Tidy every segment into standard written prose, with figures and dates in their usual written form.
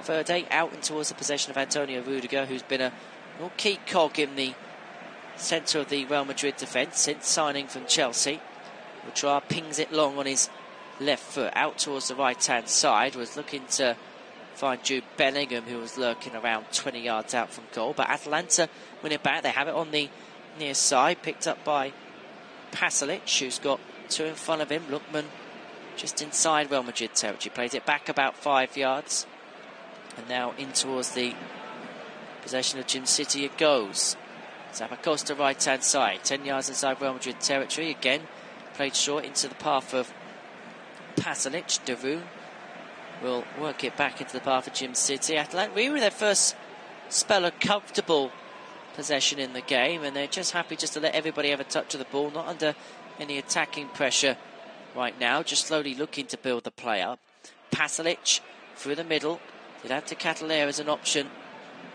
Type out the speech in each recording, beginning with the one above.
Valverde out and towards the possession of Antonio Rudiger, who's been a real key cog in the centre of the Real Madrid defence since signing from Chelsea. Ouattara pings it long on his left foot out towards the right-hand side, was looking to find Jude Bellingham, who was lurking around 20 yards out from goal, but Atalanta win it back. They have it on the near side, picked up by Pasalic, who's got two in front of him. Lookman just inside Real Madrid territory, plays it back about 5 yards, and now in towards the possession of Gym City it goes. Zappacosta right-hand side, 10 yards inside Real Madrid territory, again played short into the path of Pasalic. Darun will work it back into the path of Gym City. Atalanta really with their first spell of comfortable possession in the game, and they're just happy just to let everybody have a touch of the ball, not under any attacking pressure right now, just slowly looking to build the play up. Pasalic through the middle, did have to Catalera as an option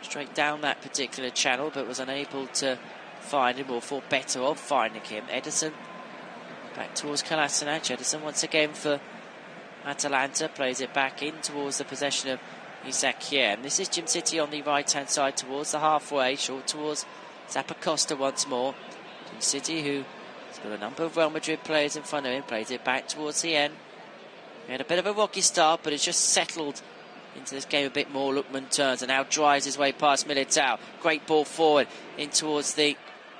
straight down that particular channel, but was unable to find him, or thought better of finding him. Ederson back towards Kolasinac. Ederson once again for Atalanta, plays it back in towards the possession of Isaaciem. This is Gym City on the right hand side towards the halfway, short towards Zappacosta once more. Gym City, who has got a number of Real Madrid players in front of him, plays it back towards the end. He had a bit of a rocky start, but it's just settled into this game a bit more. Lookman turns and now drives his way past Militao. Great ball forward in towards the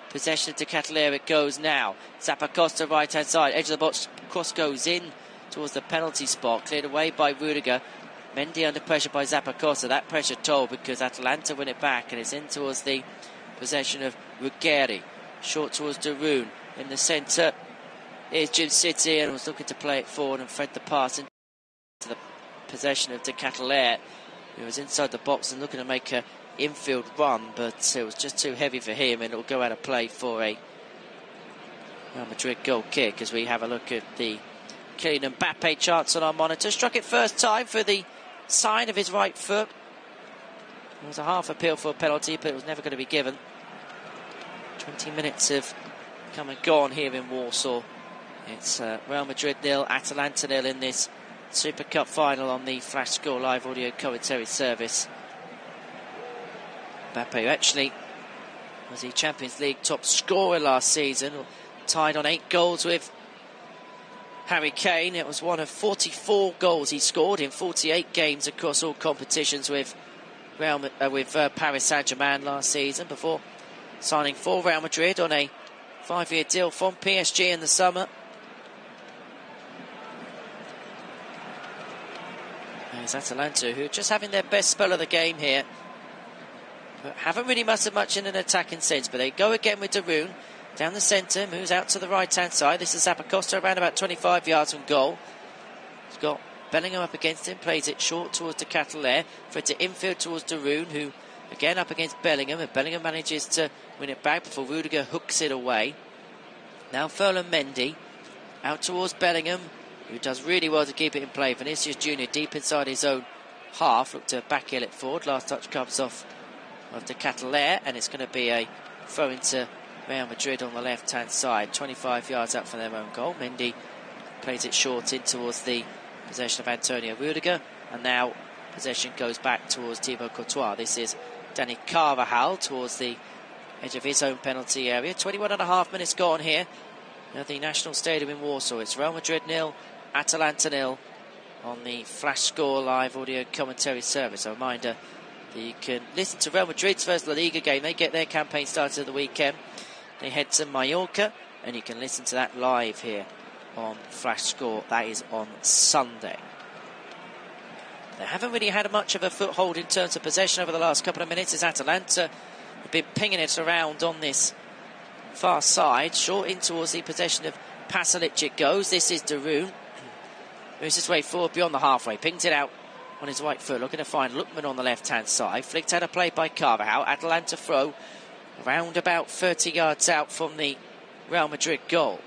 possession of De Catalera. It goes now. Zappacosta right hand side, edge of the box, cross goes in towards the penalty spot, cleared away by Rudiger. Mendy under pressure by Zappacosta. That pressure told because Atalanta win it back, and it's in towards the possession of Ruggeri. Short towards Darun. In the centre is Gym City, and was looking to play it forward and thread the pass into the possession of De Catalera, who was inside the box and looking to make an infield run, but it was just too heavy for him, and it'll go out of play for a Real Madrid goal kick as we have a look at the Kylian Mbappe chance on our monitor. Struck it first time for the side of his right foot. It was a half appeal for a penalty, but it was never going to be given. 20 minutes have come and gone here in Warsaw. It's Real Madrid 0, Atalanta 0 in this Super Cup final on the Flash Score live audio commentary service. Mbappe, who actually was the Champions League top scorer last season, tied on 8 goals with Harry Kane. It was one of 44 goals he scored in 48 games across all competitions with Paris Saint-Germain last season, before signing for Real Madrid on a 5-year deal from PSG in the summer. There's Atalanta, who are just having their best spell of the game here, but haven't really mustered much in an attacking sense. But they go again with Darun down the centre, moves out to the right-hand side. This is Zappacosta around about 25 yards from goal. He's got Bellingham up against him, plays it short towards De Catalera, for it to infield towards Darun, who again up against Bellingham, and Bellingham manages to win it back before Rudiger hooks it away. Now Ferland Mendy out towards Bellingham, who does really well to keep it in play. Vinicius Junior deep inside his own half, look to backheel it forward. Last touch comes off of De Catalera, and it's going to be a throw into Real Madrid on the left hand side, 25 yards out from their own goal. Mendy plays it short in towards the possession of Antonio Rudiger, and now possession goes back towards Thibaut Courtois. This is Dani Carvajal towards the edge of his own penalty area. 21.5 minutes gone here at the National Stadium in Warsaw. It's Real Madrid 0, Atalanta 0 on the Flash Score live audio commentary service. A reminder that you can listen to Real Madrid's first La Liga game. They get their campaign started at the weekend. They head to Mallorca, and you can listen to that live here on Flash Score. That is on Sunday. They haven't really had much of a foothold in terms of possession over the last couple of minutes, as Atalanta have been pinging it around on this far side. Short in towards the possession of Pasalic it goes. This is Darun. Moves his way forward beyond the halfway. Pings it out on his right foot, looking to find Lookman on the left-hand side. Flicked out a play by Carvajal. Atalanta throw around about 30 yards out from the Real Madrid goal.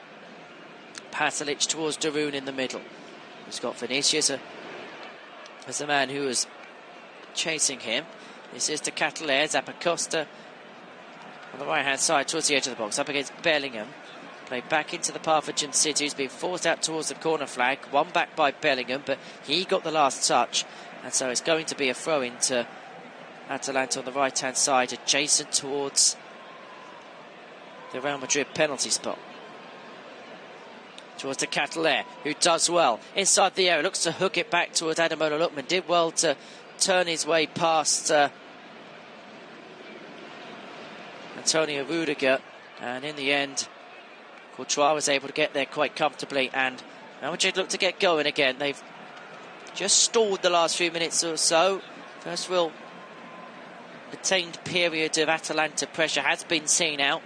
Pasalic towards Darun in the middle. He's got Vinicius as the man who was chasing him. This is De Catalera. Zappacosta on the right-hand side towards the edge of the box, up against Bellingham. Played back into the path of Gym City, who's been forced out towards the corner flag. One back by Bellingham, but he got the last touch. And so it's going to be a throw into Atalanta on the right-hand side, adjacent towards the Real Madrid penalty spot. Towards the Catalan, who does well inside the area, looks to hook it back towards Ademola Lookman. Did well to turn his way past Antonio Rudiger, and in the end, Courtois was able to get there quite comfortably, and Real Madrid look to get going again. They've just stalled the last few minutes or so. First real attained period of Atalanta pressure has been seen out.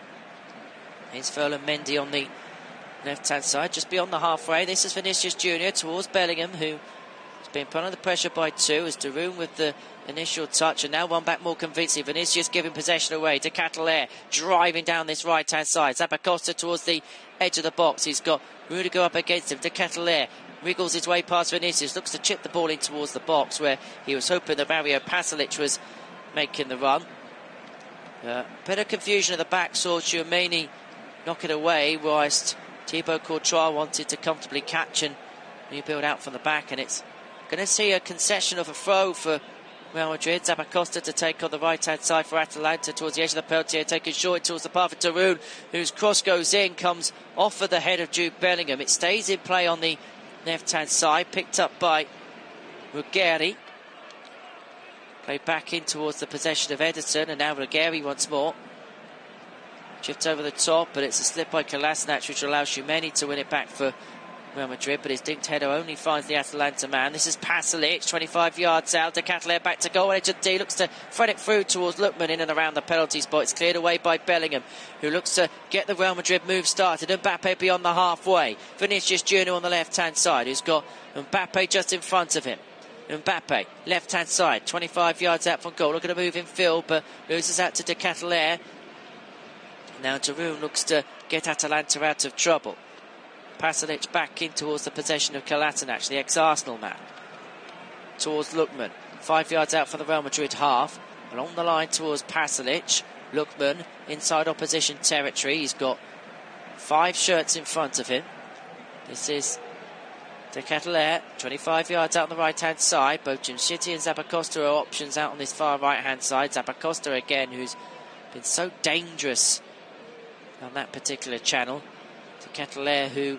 Here's Ferland Mendy on the left-hand side, just beyond the halfway. This is Vinicius Junior towards Bellingham, who has been put under pressure by two. As Darun with the initial touch, and now one back more convincing. Vinicius giving possession away to Catalan, driving down this right-hand side. Zappacosta towards the edge of the box. He's got Rudiger up against him. De Catalan wriggles his way past Vinicius, looks to chip the ball in towards the box, where he was hoping that Mario Pasalic was making the run. Bit of confusion at the back, saw Tchouameni knock it away, whilst Thibaut Courtois wanted to comfortably catch and rebuild out from the back, and it's going to see a concession of a throw for Real Madrid. Zappacosta to take on the right-hand side for Atalanta towards the edge of the penalty, taking short towards the path of Darun, whose cross goes in, comes off of the head of Jude Bellingham. It stays in play on the left-hand side, picked up by Ruggeri. Played back in towards the possession of Ederson, and now Ruggeri once more. Chipped over the top, but it's a slip by Kolasinac, which allows Tchouameni to win it back for Real Madrid, but his dinked header only finds the Atalanta man. This is Pasalic, 25 yards out. De Catalan back to goal, edge of D, looks to thread it through towards Lookman in and around the penalty spot. It's cleared away by Bellingham, who looks to get the Real Madrid move started. Mbappe beyond the halfway. Vinicius Junior on the left-hand side, who's got Mbappe just in front of him. Mbappe, left-hand side, 25 yards out from goal. Looking to move in field, but loses out to De Catalan. Now Darun looks to get Atalanta out of trouble. Pasalic back in towards the possession of Kolasinac, the ex-Arsenal man. Towards Lookman, 5 yards out for the Real Madrid half. Along the line towards Pasalic. Lookman inside opposition territory. He's got 5 shirts in front of him. This is De Catalan, 25 yards out on the right-hand side. Both Jimshiti and Zappacosta are options out on this far right-hand side. Zappacosta again, who's been so dangerous on that particular channel. De Catalan, who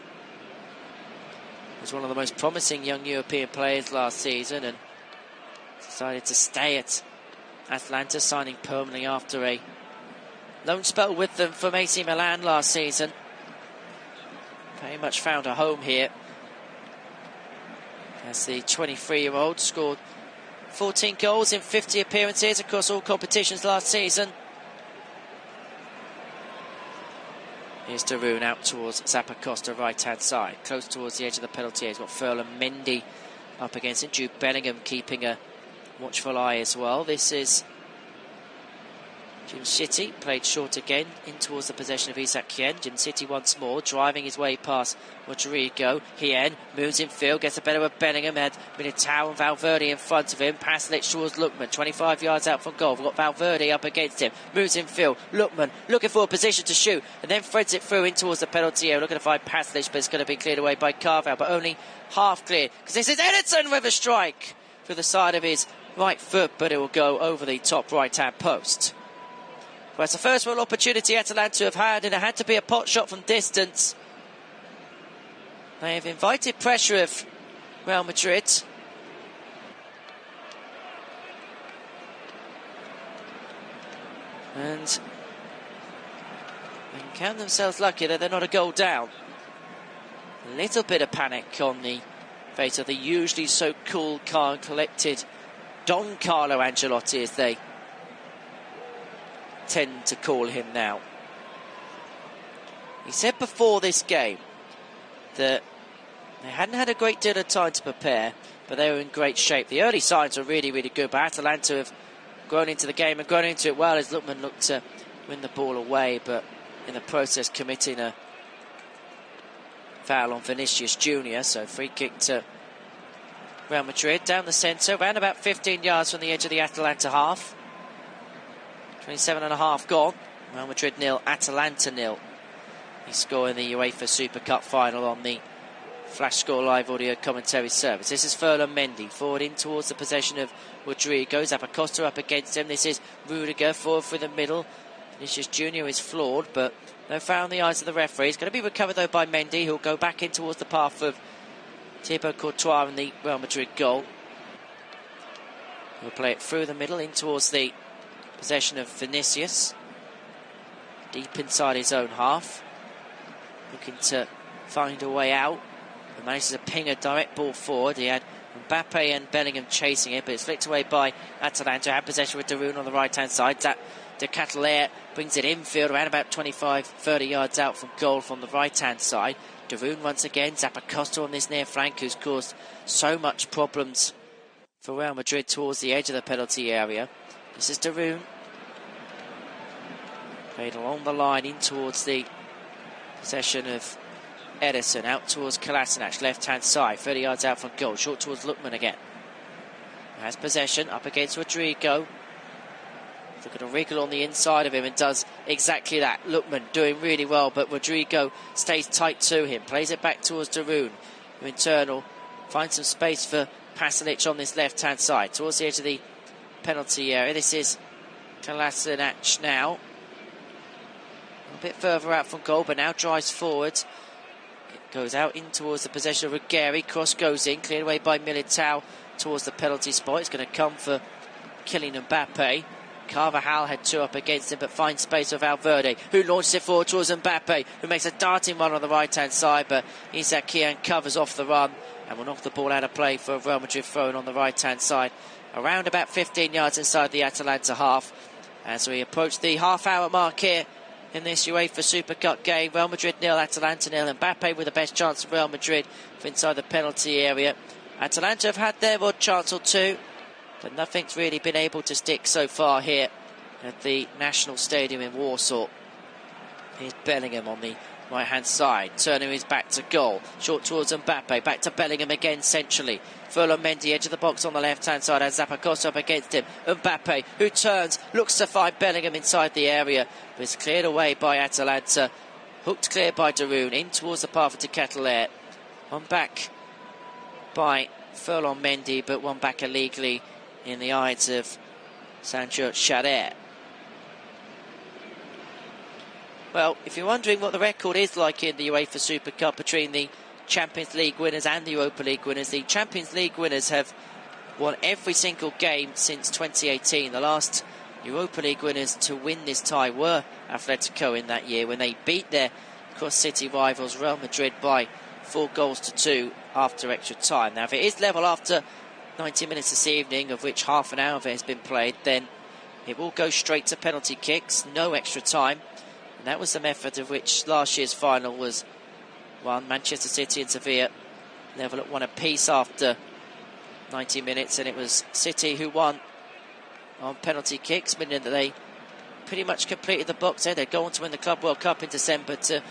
was one of the most promising young European players last season and decided to stay at Atalanta, signing permanently after a loan spell with them from AC Milan last season. Very much found a home here, as the 23-year-old scored 14 goals in 50 appearances across all competitions last season. Here's Darun out towards Zappacosta, right-hand side, close towards the edge of the penalty. He's got Ferland Mendy up against it. Jude Bellingham keeping a watchful eye as well. This is Jimshiti, played short again, in towards the possession of Isak Hien. Jimshiti once more, driving his way past Rodrigo. Hien moves in field, gets a better of Bellingham, had Militao and Valverde in front of him. Pasalic towards Lookman, 25 yards out from goal. We've got Valverde up against him, moves in field. Lookman looking for a position to shoot, and then threads it through in towards the penalty area. Looking to find Pasalic, but it's going to be cleared away by Carval, but only half cleared, because this is Ederson with a strike through the side of his right foot, but it will go over the top right-hand post. Well, it's the first real opportunity Atalanta have had, and it had to be a pot shot from distance. They have invited pressure of Real Madrid. And they can count themselves lucky that they're not a goal down. A little bit of panic on the face of the usually so cool, calm, collected Don Carlo Ancelotti, as they tend to call him now. He said before this game that they hadn't had a great deal of time to prepare, but they were in great shape. The early signs are really, really good, but Atalanta have grown into the game and grown into it well, as Lookman looked to win the ball away, but in the process committing a foul on Vinicius Junior. So free kick to Real Madrid down the centre, around about 15 yards from the edge of the Atalanta half. 27.5 gone. Real Madrid 0, Atalanta 0. He scored in the UEFA Super Cup final on the Flash Score Live audio commentary service. This is Ferland Mendy forward in towards the possession of Rodrigo. Zappacosta up against him. This is Rudiger forward through the middle. Vinicius Junior is flawed, but no foul in the eyes of the referee. It's going to be recovered though by Mendy, who'll go back in towards the path of Thibaut Courtois and the Real Madrid goal. He'll play it through the middle in towards the possession of Vinicius, deep inside his own half, looking to find a way out. He manages to ping a direct ball forward. He had Mbappe and Bellingham chasing it, but it's flicked away by Atalanta. Had possession with Darun on the right hand side. De Ketelaere brings it infield around about 25-30 yards out from goal from the right hand side. Darun once again. Zappacosta on this near flank, who's caused so much problems for Real Madrid towards the edge of the penalty area. This is Darun. Played along the line in towards the possession of Ederson, out towards Kolasinac, left hand side, 30 yards out from goal, short towards Lookman again. Has possession up against Rodrigo. Look at a wriggle on the inside of him and does exactly that. Lookman doing really well, but Rodrigo stays tight to him, plays it back towards Darun, who in turn finds some space for Pasalic on this left hand side towards the edge of the penalty area. This is Kolasinac now, a bit further out from goal, but now drives forward. It goes out in towards the possession of Ruggeri. Cross goes in, cleared away by Militao towards the penalty spot. It's going to come for Kylian Mbappe. Carvajal had two up against him, but finds space for Valverde, who launches it forward towards Mbappe, who makes a darting run on the right hand side, but Isaac Kian covers off the run and will knock the ball out of play for Real Madrid thrown on the right hand side, around about 15 yards inside the Atalanta half. As we approach the half-hour mark here in this UEFA Super Cup game, Real Madrid 0, Atalanta 0. Mbappe with the best chance of Real Madrid for inside the penalty area. Atalanta have had their odd chance or two, but nothing's really been able to stick so far here at the National Stadium in Warsaw. Here's Bellingham on the right-hand side, turning his back to goal. Short towards Mbappe, back to Bellingham again centrally. Ferland Mendy, edge of the box on the left-hand side, has Zappacosta up against him. Mbappe, who turns, looks to find Bellingham inside the area, but it's cleared away by Atalanta. Hooked clear by Darun, in towards the path of De Ketelaere. One back by Ferland Mendy, but one back illegally in the eyes of Sancho Xavier. Well, if you're wondering what the record is like in the UEFA Super Cup between the Champions League winners and the Europa League winners, the Champions League winners have won every single game since 2018. The last Europa League winners to win this tie were Atletico in that year, when they beat their cross-city rivals Real Madrid by 4-2 after extra time. Now, if it is level after 90 minutes this evening, of which half an hour of it has been played, then it will go straight to penalty kicks, no extra time. And that was the method of which last year's final was won. Manchester City and Sevilla level at 1 apiece after 90 minutes, and it was City who won on penalty kicks, meaning that they pretty much completed the box there. They'd go on to win the Club World Cup in December to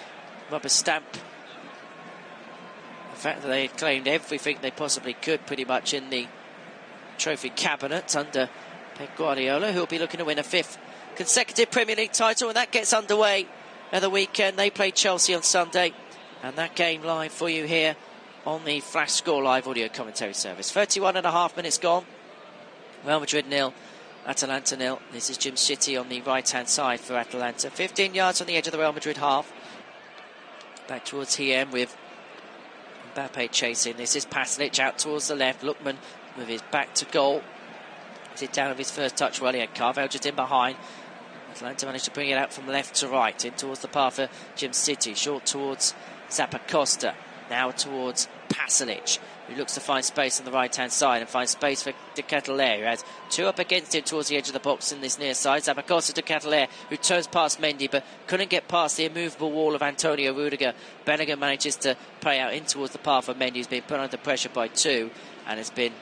rubber stamp the fact that they had claimed everything they possibly could pretty much in the trophy cabinet under Pep Guardiola, who will be looking to win a 5th consecutive Premier League title, and that gets underway at the weekend. They play Chelsea on Sunday, and that game live for you here on the Flash Score Live audio commentary service. 31.5 minutes gone. Real Madrid 0, Atalanta 0. This is Jim City on the right hand side for Atalanta. 15 yards on the edge of the Real Madrid half. Back towards Hiem with Mbappe chasing. This is Pasalic out towards the left. Lookman with his back to goal. Is it down with his first touch? Well, he had Carvalho just in behind. Atalanta managed to bring it out from left to right, in towards the path of Jim City. Short towards Zappacosta. Now towards Pasalic, who looks to find space on the right-hand side and finds space for De Ketelaere, who has two up against him towards the edge of the box in this near side. Zappacosta, De Ketelaere, who turns past Mendy but couldn't get past the immovable wall of Antonio Rudiger. Bellingham manages to play out in towards the path of Mendy, who's been put under pressure by two and has been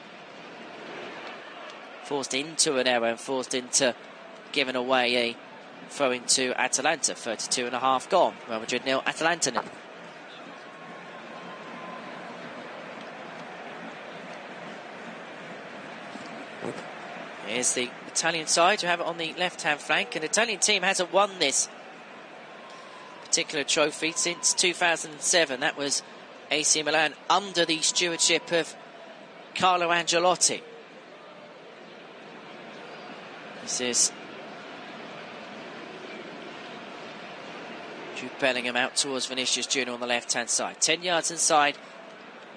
forced into an error and forced into giving away a throw into Atalanta. 32.5 gone. Real Madrid 0, Atalanta 0. Here's the Italian side who have it on the left-hand flank. An Italian team hasn't won this particular trophy since 2007. That was AC Milan under the stewardship of Carlo Ancelotti. This is Jude Bellingham out towards Vinicius Junior on the left-hand side. 10 yards inside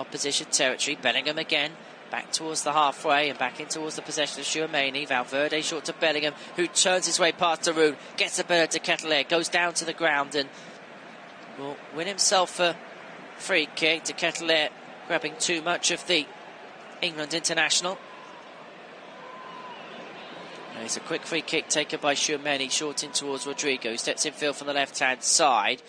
opposition territory. Bellingham again, back towards the halfway and back in towards the possession of Tchouaméni. Valverde short to Bellingham, who turns his way past Daroun, gets a better to Ketelaere, goes down to the ground and will win himself a free kick. To Ketelaere grabbing too much of the England international. It's a quick free kick taken by Tchouaméni, short in towards Rodrigo, steps in field from the left-hand side.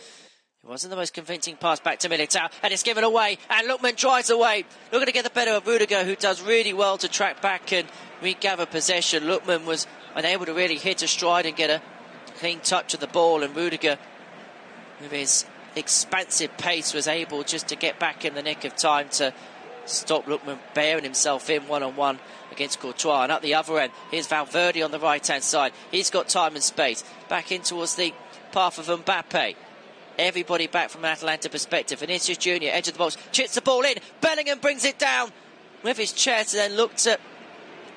It wasn't the most convincing pass back to Militao, and it's given away, and Lookman drives away. Looking to get the better of Rudiger, who does really well to track back and regather possession. Lookman was unable to really hit a stride and get a clean touch of the ball, and Rudiger, with his expansive pace, was able just to get back in the nick of time to stop Lookman bearing himself in one-on-one against Courtois. And at the other end, here's Valverde on the right-hand side. He's got time and space. Back in towards the path of Mbappe. Everybody back from an Atalanta perspective. Vinicius Junior, edge of the box, chips the ball in. Bellingham brings it down with his chest and then looks at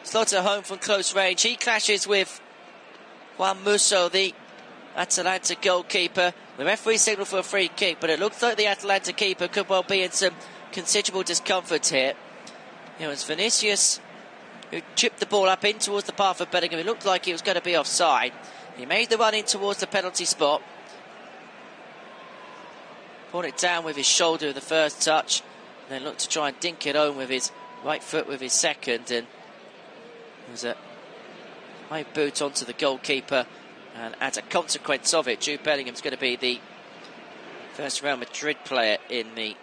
slot it home from close range. He clashes with Juan Musso, the Atalanta goalkeeper. The referee signalled for a free kick, but it looks like the Atalanta keeper could well be in some considerable discomfort here. It was Vinicius who chipped the ball up in towards the path of Bellingham. It looked like he was going to be offside. He made the run in towards the penalty spot. Pulled it down with his shoulder with the first touch, and then looked to try and dink it home with his right foot with his second, and it was a high boot onto the goalkeeper, and as a consequence of it, Jude Bellingham's going to be the first Real Madrid player in the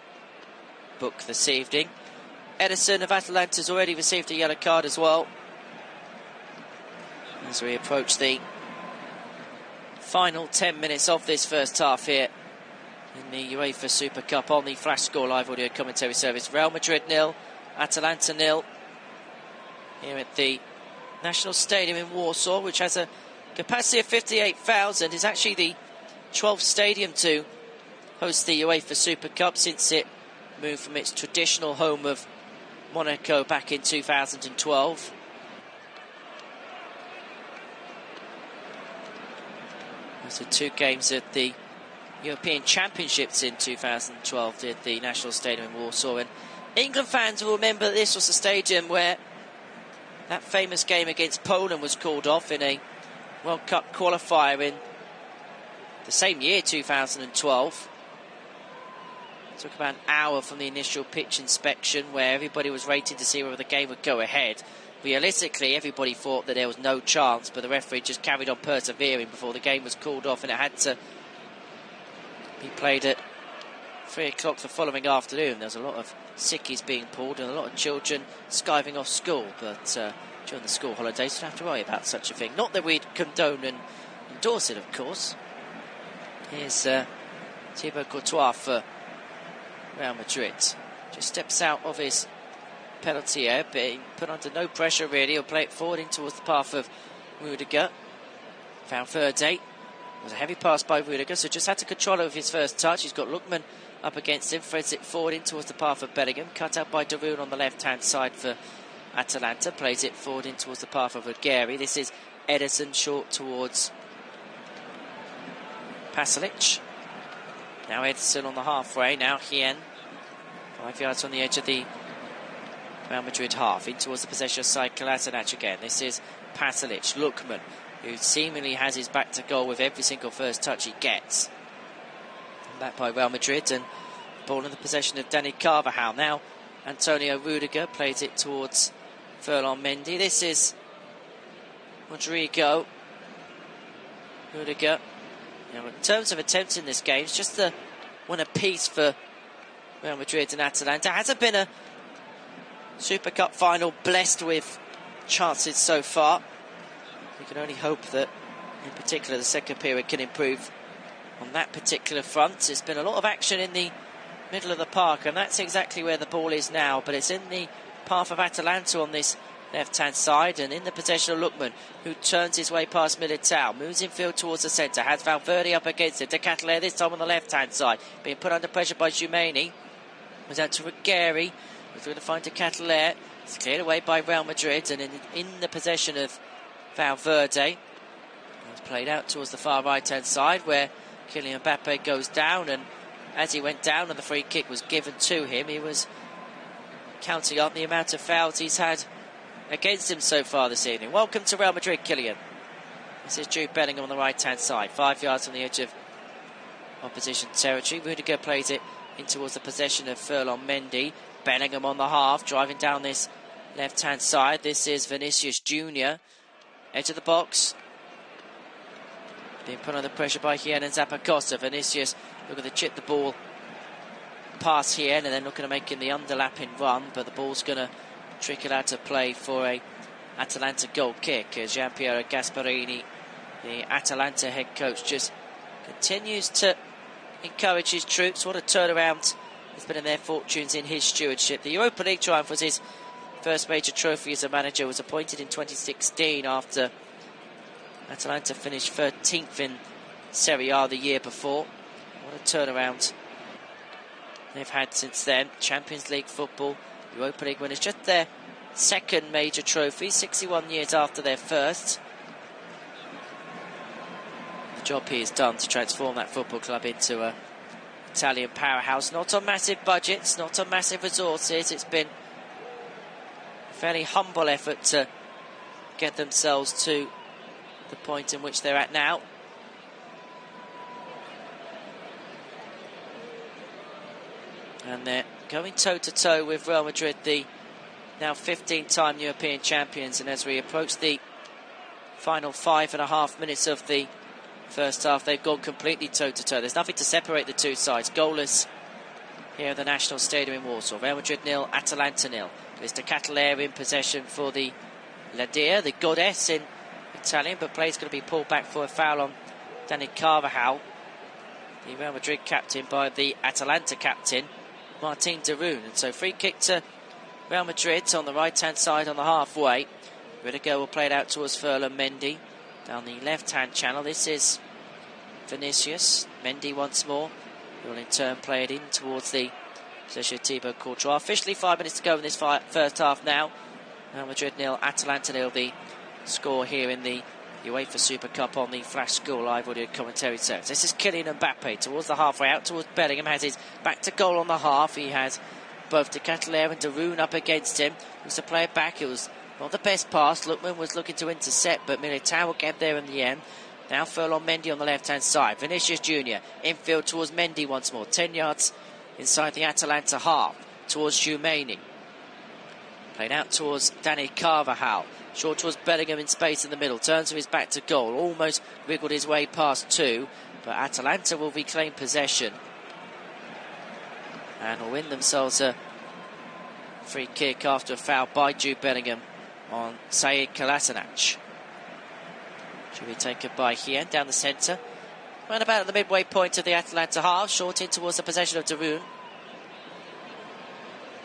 book this evening. Ederson of Atalanta's already received a yellow card as well, as we approach the final 10 minutes of this first half here in the UEFA Super Cup on the Flash Score Live audio commentary service. Real Madrid 0, Atalanta 0 here at the National Stadium in Warsaw, which has a capacity of 58,000. It's actually the 12th stadium to host the UEFA Super Cup since it moved from its traditional home of Monaco back in 2012. Those are two games at the European Championships in 2012 at the National Stadium in Warsaw, and England fans will remember that this was the stadium where that famous game against Poland was called off in a World Cup qualifier in the same year, 2012. It took about an hour from the initial pitch inspection, where everybody was waiting to see whether the game would go ahead. Realistically, everybody thought that there was no chance, but the referee just carried on persevering before the game was called off, and it had to be played at 3 o'clock the following afternoon. There was a lot of sickies being pulled and a lot of children skiving off school, but during the school holidays you don't have to worry about such a thing. Not that we'd condone and endorse it, of course. Here's Thibaut Courtois for Real Madrid. Just steps out of his penalty area, being put under no pressure really. He'll play it forward in towards the path of Rudiger. Valverde. It was a heavy pass by Rudiger, so just had to control it with his first touch. He's got Lookman up against him, threads it forward in towards the path of Bellingham. Cut out by Daroun on the left-hand side for Atalanta. Plays it forward in towards the path of Rodrigo. This is Ederson short towards Pasalic. Now Ederson on the halfway. Now Hien. 5 yards on the edge of the Real Madrid half. In towards the possession side, Kolasinac again. This is Pasalic. Lookman, who seemingly has his back to goal with every single first touch he gets. And back by Real Madrid, and ball in the possession of Dani Carvajal. Now Antonio Rudiger plays it towards Ferland Mendy. This is Rodrigo. Rudiger. You know, in terms of attempts in this game, it's just the one apiece for Real Madrid and Atalanta. Hasn't been a Super Cup final blessed with chances so far. We can only hope that, in particular, the second period can improve on that particular front. There's been a lot of action in the middle of the park, and that's exactly where the ball is now. But it's in the path of Atalanta on this left-hand side, and in the possession of Lookman, who turns his way past Militao, moves infield towards the centre, has Valverde up against it. De Ketelaere this time on the left-hand side, being put under pressure by Tchouaméni. Was out to Ruggieri. Was going to find De Ketelaere. It's cleared away by Real Madrid and in the possession of Valverde. It was played out towards the far right-hand side where Kylian Mbappe goes down, and as he went down and the free kick was given to him, he was counting up the amount of fouls he's had against him so far this evening. Welcome to Real Madrid, Kylian. This is Jude Bellingham on the right-hand side, 5 yards from the edge of opposition territory. Rudiger plays it in towards the possession of Ferland Mendy. Bellingham on the half, driving down this left-hand side. This is Vinicius Jr. Edge of the box. Being put under pressure by Hien and Zappacosta. Vinicius looking to chip the ball past Hien and then looking to making the underlapping run, but the ball's going to trickle out of play for a Atalanta goal kick as Gianpiero Gasparini, the Atalanta head coach, just continues to encourage his troops. What a turnaround has been in their fortunes in his stewardship. The Europa League triumph was his first major trophy as a manager. Was appointed in 2016 after Atalanta finished 13th in Serie A the year before. What a turnaround they've had since then. Champions League football, Europa League winners, just their second major trophy, 61 years after their first. The job he has done to transform that football club into a Italian powerhouse, not on massive budgets, not on massive resources. It's been a fairly humble effort to get themselves to the point in which they're at now. And they're going toe-to-toe with Real Madrid, the now 15-time European champions. And as we approach the final 5.5 minutes of the first half, they've gone completely toe-to-toe. There's nothing to separate the two sides. Goalless here at the National Stadium in Warsaw. Real Madrid 0, Atalanta 0. There's De Ketelaere in possession for the La Dia, the goddess in Italian, but play's going to be pulled back for a foul on Dani Carvajal, the Real Madrid captain, by the Atalanta captain, Martin de Roon. And so free kick to Real Madrid on the right-hand side on the halfway. Rudiger will play it out towards Ferland Mendy down the left-hand channel. This is Vinicius. Mendy once more. He will in turn play it in towards the possession of Thibaut Courtois. Officially 5 minutes to go in this first half now. Real Madrid 0, Atalanta 0. The score here in the UEFA Super Cup on the Flash Score Live audio commentary service. This is Kylian Mbappe towards the halfway, out towards Bellingham. Has his back to goal on the half. He has both De Ketelaere and de Roon up against him. He was to play it back. It was not the best pass. Lookman was looking to intercept, but Militao will get there in the end. Now Ferland Mendy on the left-hand side. Vinicius Jr. infield towards Mendy once more. 10 yards inside the Atalanta half towards Tchouameni. Played out towards Dani Carvajal. Short towards Bellingham in space in the middle. Turns with his back to goal. Almost wriggled his way past two. But Atalanta will reclaim possession and will win themselves a free kick after a foul by Jude Bellingham on Sead Kolasinac. Should be taken by Hien down the centre. Round about at the midway point of the Atalanta half. Short in towards the possession of de Roon.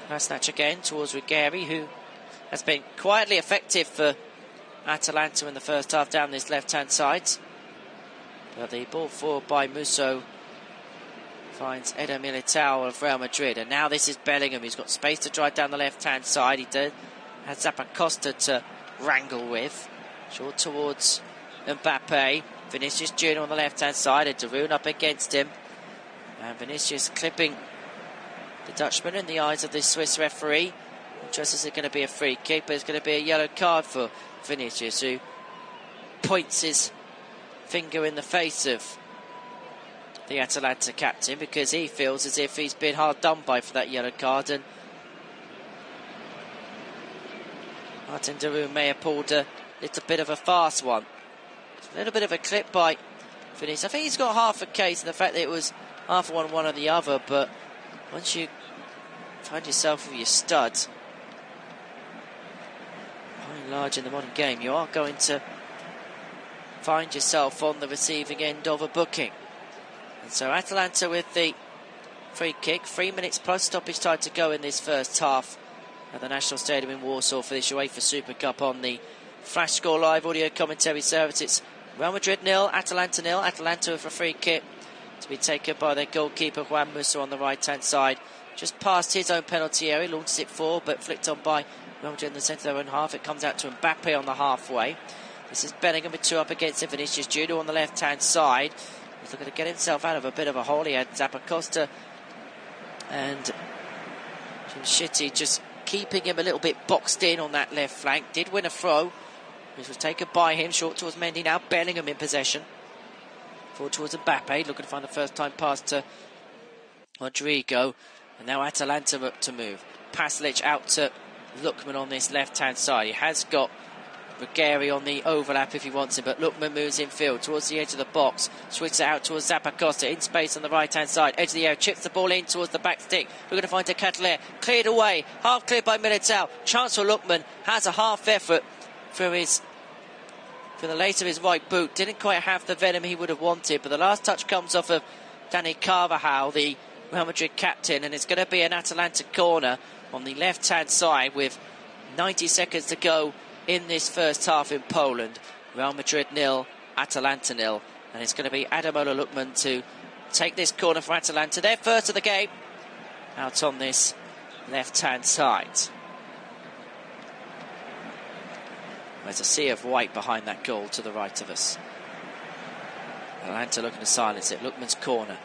Kolasinac again towards Ruggieri, who has been quietly effective for Atalanta in the first half down this left-hand side. But the ball forward by Musso finds Eder Militao of Real Madrid. And now this is Bellingham. He's got space to drive down the left-hand side. He has Zappacosta to wrangle with. Short towards Mbappe. Vinicius Jr. on the left-hand side. And de Roon up against him. And Vinicius clipping the Dutchman in the eyes of the Swiss referee. Just as it's going to be a free kick, but it's going to be a yellow card for Vinicius, who points his finger in the face of the Atalanta captain because he feels as if he's been hard done by for that yellow card, and Martin de Roon may have pulled a little bit of a fast one. A little bit of a clip by Vinicius. I think he's got half a case in the fact that it was half one or the other, but once you find yourself with your stud large in the modern game, you are going to find yourself on the receiving end of a booking. And so Atalanta with the free kick, 3 minutes plus stoppage time to go in this first half at the National Stadium in Warsaw for this UEFA Super Cup on the Flash Score Live audio commentary service. It's Real Madrid 0, Atalanta 0. Atalanta with a free kick to be taken by their goalkeeper Juan Musso on the right hand side. just past his own penalty area, launches it forward, but flicked on by Real Madrid in the centre of their own half. It comes out to Mbappe on the halfway. This is Bellingham with two up against it. Vinicius Junior on the left-hand side. He's looking to get himself out of a bit of a hole. He had Zappacosta and Jim Shitty just keeping him a little bit boxed in on that left flank. Did win a throw, which was taken by him. Short towards Mendy now. Bellingham in possession. Forward towards Mbappe, looking to find the first time pass to Rodrigo. And now Atalanta up to move. Pasalic out to Lookman on this left-hand side. He has got Ruggieri on the overlap if he wants it, but Lookman moves infield towards the edge of the box, switches it out towards Zappacosta, in space on the right-hand side, edge of the area, chips the ball in towards the back stick. We're going to find De Ketelaere, cleared away, half cleared by Militao. Chance for Lookman, has a half effort for the lace of his right boot. Didn't quite have the venom he would have wanted, but the last touch comes off of Dani Carvajal, the Real Madrid captain, and it's going to be an Atalanta corner on the left-hand side with 90 seconds to go in this first half in Poland. Real Madrid 0, Atalanta 0, and it's going to be Ademola Lookman to take this corner for Atalanta. They're first of the game out on this left-hand side. There's a sea of white behind that goal to the right of us. Atalanta looking to silence it. Lookman's corner,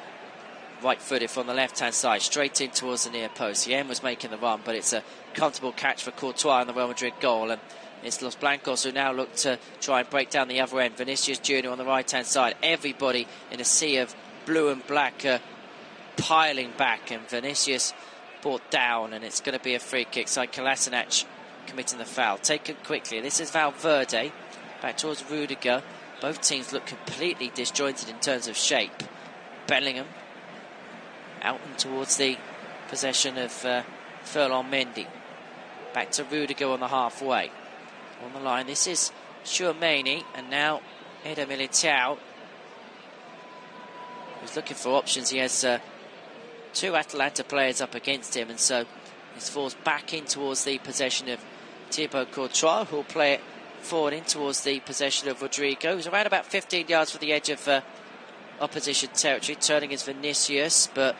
right-footed from the left-hand side, straight in towards the near post. Yen was making the run, but it's a comfortable catch for Courtois in the Real Madrid goal, and it's Los Blancos who now look to try and break down the other end. Vinicius Junior on the right-hand side. Everybody in a sea of blue and black piling back, and Vinicius brought down, and it's going to be a free kick. So Kolasinac committing the foul. Taken quickly. This is Valverde. Back towards Rudiger. Both teams look completely disjointed in terms of shape. Bellingham out and towards the possession of Ferland Mendy. Back to Rudiger on the halfway. On the line, this is Tchouameni, and now Eder Militao, who's looking for options. He has two Atalanta players up against him, and so he's forced back in towards the possession of Thibaut Courtois, who'll play it forward in towards the possession of Rodrigo, who's around about 15 yards from the edge of opposition territory. Turning is Vinicius, but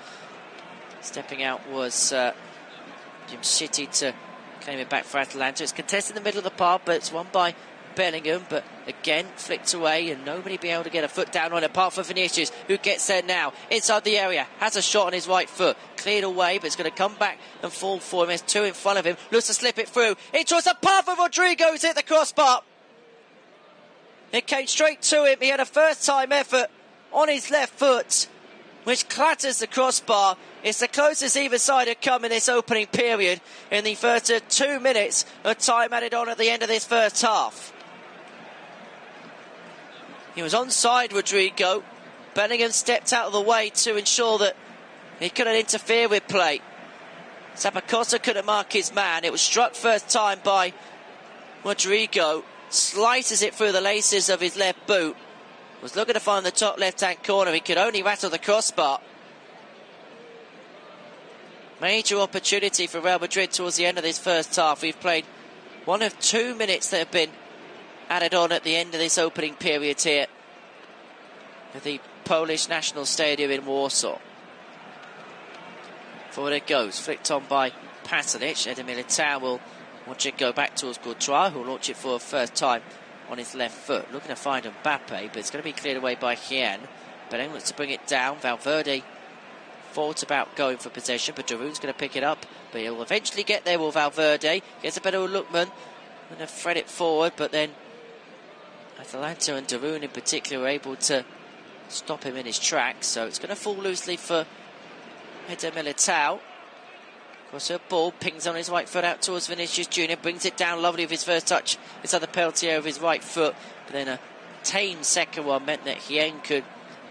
stepping out was Jim Shitty to claim it back for Atalanta. It's contested in the middle of the park, but it's won by Bellingham, but again flicked away, and nobody be able to get a foot down on it apart from Vinicius, who gets there now inside the area, has a shot on his right foot, cleared away, but it's going to come back and fall for him. There's two in front of him, looks to slip it through, it towards the path of Rodrigo, who's hit the crossbar. It came straight to him. He had a first time effort on his left foot, which clatters the crossbar. It's the closest either side had come in this opening period in the first 2 minutes of time added on at the end of this first half. He was onside, Rodrigo. Bellingham stepped out of the way to ensure that he couldn't interfere with play. Zappacosta couldn't mark his man. It was struck first time by Rodrigo. Slices it through the laces of his left boot. Was looking to find the top left-hand corner. He could only rattle the crossbar. Major opportunity for Real Madrid towards the end of this first half. We've played one of 2 minutes that have been added on at the end of this opening period here at the Polish National Stadium in Warsaw. Forward it goes, flicked on by Pasalic. Eder Militao will watch it go back towards Courtois, who will launch it for the first time on his left foot. Looking to find Mbappe, but it's going to be cleared away by Hien. Bellingham wants to bring it down. Valverde thought about going for possession, but Daroun's going to pick it up, but he'll eventually get there with Valverde. Gets a better Lookman, going to thread it forward, but then Atalanta and Daroun in particular were able to stop him in his tracks, so it's going to fall loosely for Eder Militao. Cross her ball, pings on his right foot out towards Vinicius Junior, brings it down lovely with his first touch inside the penalty area of his right foot, but then a tame second one meant that Hien could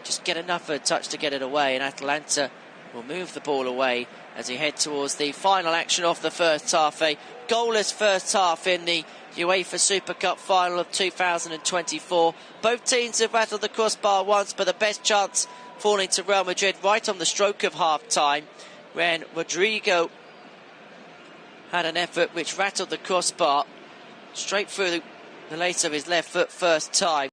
just get enough of a touch to get it away, and Atalanta will move the ball away as he head towards the final action of the first half. A goalless first half in the UEFA Super Cup final of 2024. Both teams have rattled the crossbar once, but the best chance falling to Real Madrid right on the stroke of half-time, when Rodrigo had an effort which rattled the crossbar straight through the lace of his left foot first time.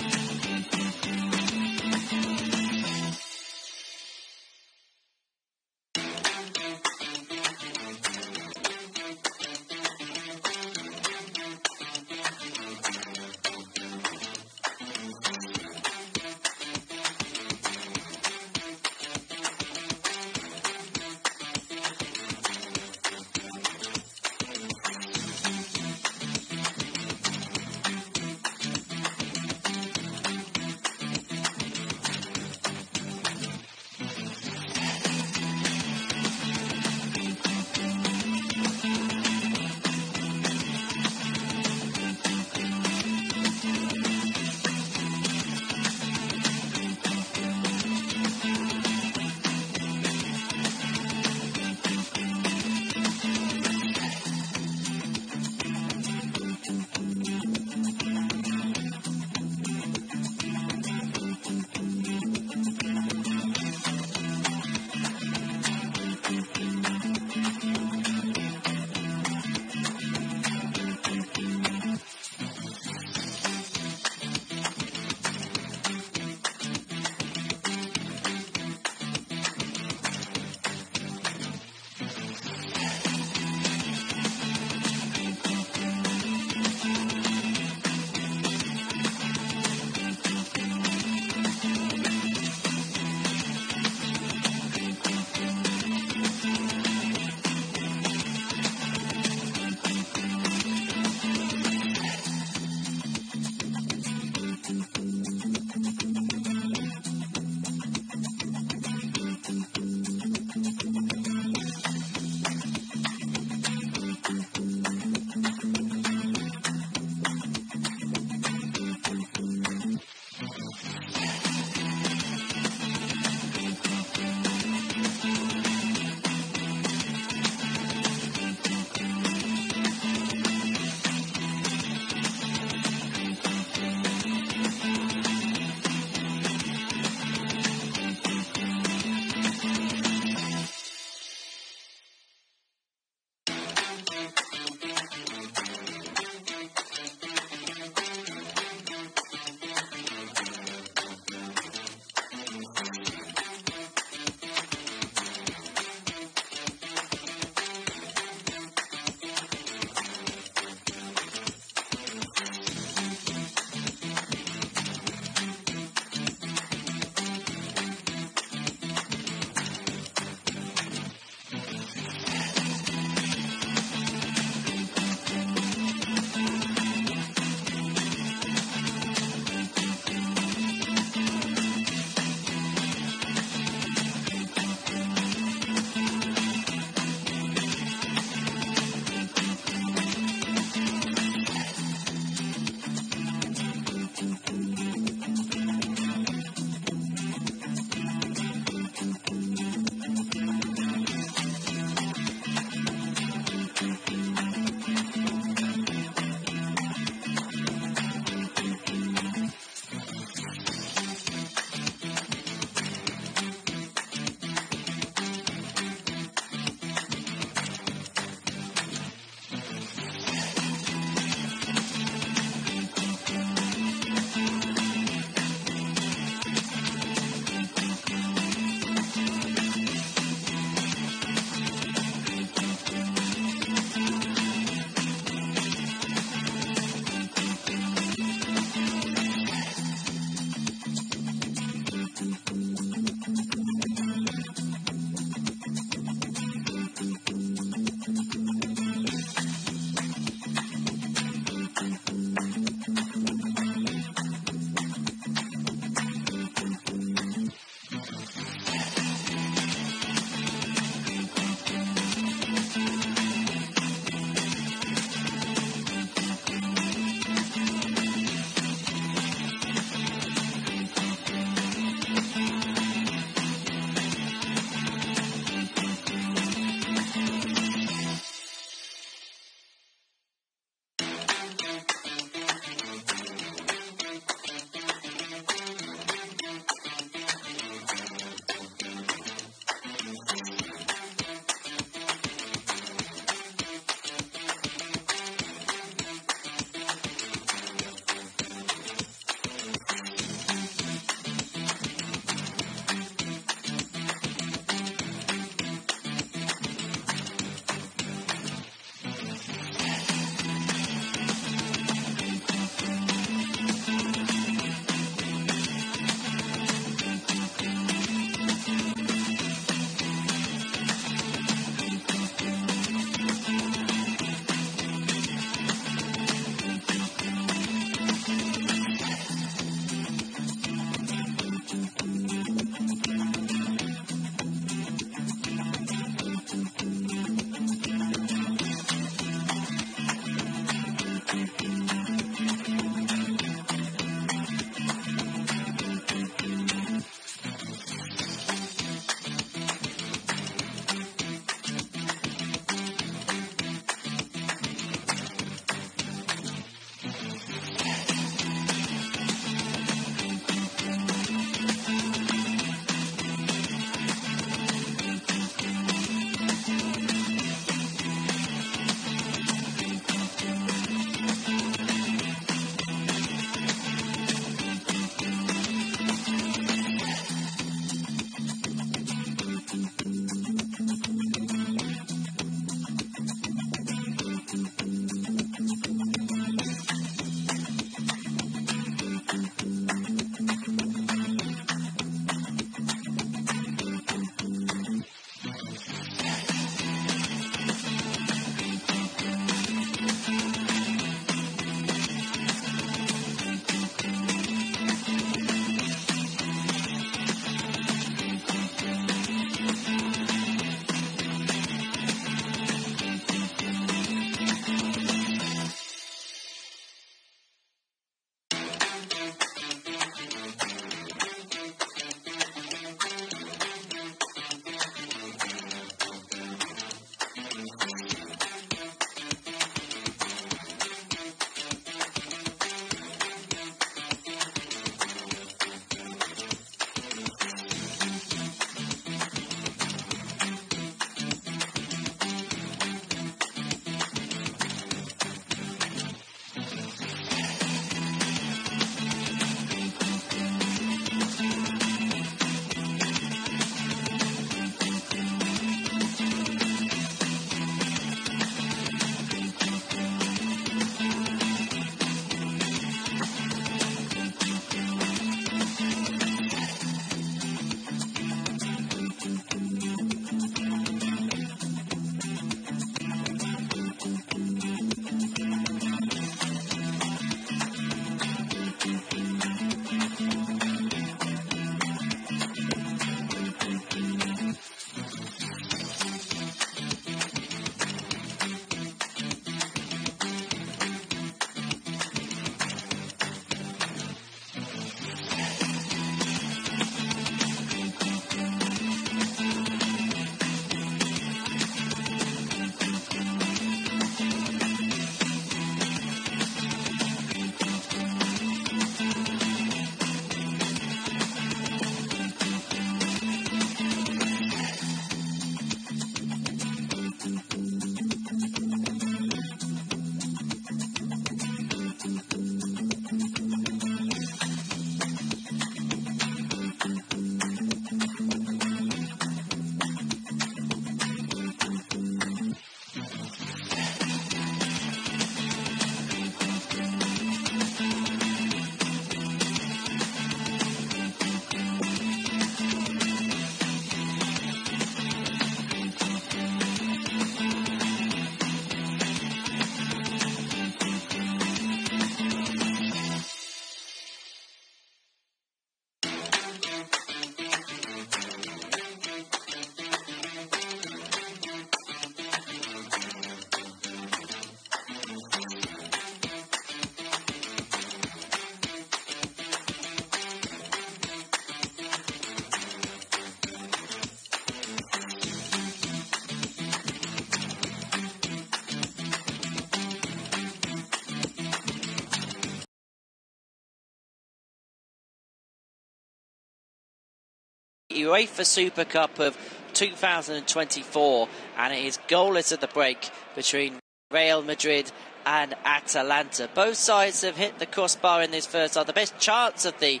UEFA Super Cup of 2024, and it is goalless at the break between Real Madrid and Atalanta. Both sides have hit the crossbar in this first half. The best chance of the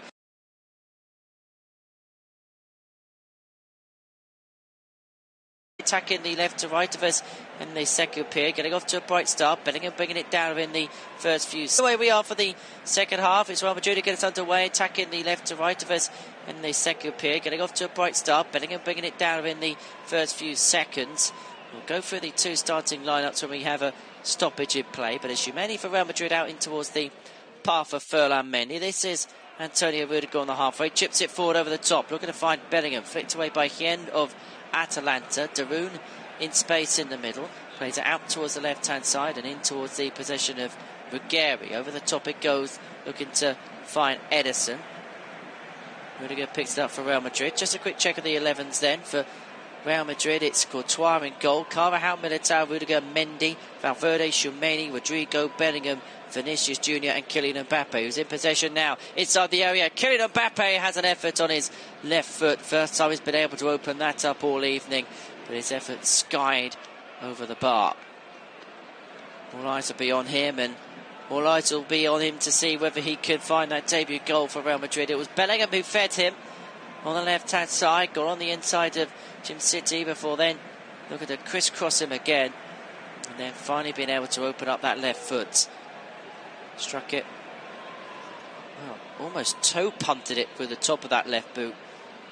attacking the left to right of us in the second period, getting off to a bright start. Bellingham bringing it down in the first few. So away we are for the second half. It's Real Madrid to get us underway, attacking the left to right of us in the second period, getting off to a bright start. Bellingham bringing it down in the first few seconds. We'll go through the two starting lineups when we have a stoppage in play, but it's Tchouaméni for Real Madrid out in towards the path of Ferland Mendy. This is Antonio Rudiger on the halfway, chips it forward over the top, looking to find Bellingham, flicked away by Hien of Atalanta. Darun in space in the middle, plays it out towards the left hand side and in towards the possession of Ruggeri. Over the top it goes, looking to find Ederson. Rudiger picks it up for Real Madrid. Just a quick check of the 11s then for Real Madrid. It's Courtois in goal, Carvajal, Militao, Rudiger, Mendy, Valverde, Tchouaméni, Rodrigo, Bellingham, Vinicius Jr. and Kylian Mbappe, who's in possession now inside the area. Kylian Mbappe has an effort on his left foot. First time he's been able to open that up all evening, but his effort skied over the bar. All eyes will be on him, and all eyes will be on him to see whether he can find that debut goal for Real Madrid. It was Bellingham who fed him on the left hand side, got on the inside of Jim City before then looking to crisscross him again, and then finally being able to open up that left foot. Struck it, well, almost toe punted it through the top of that left boot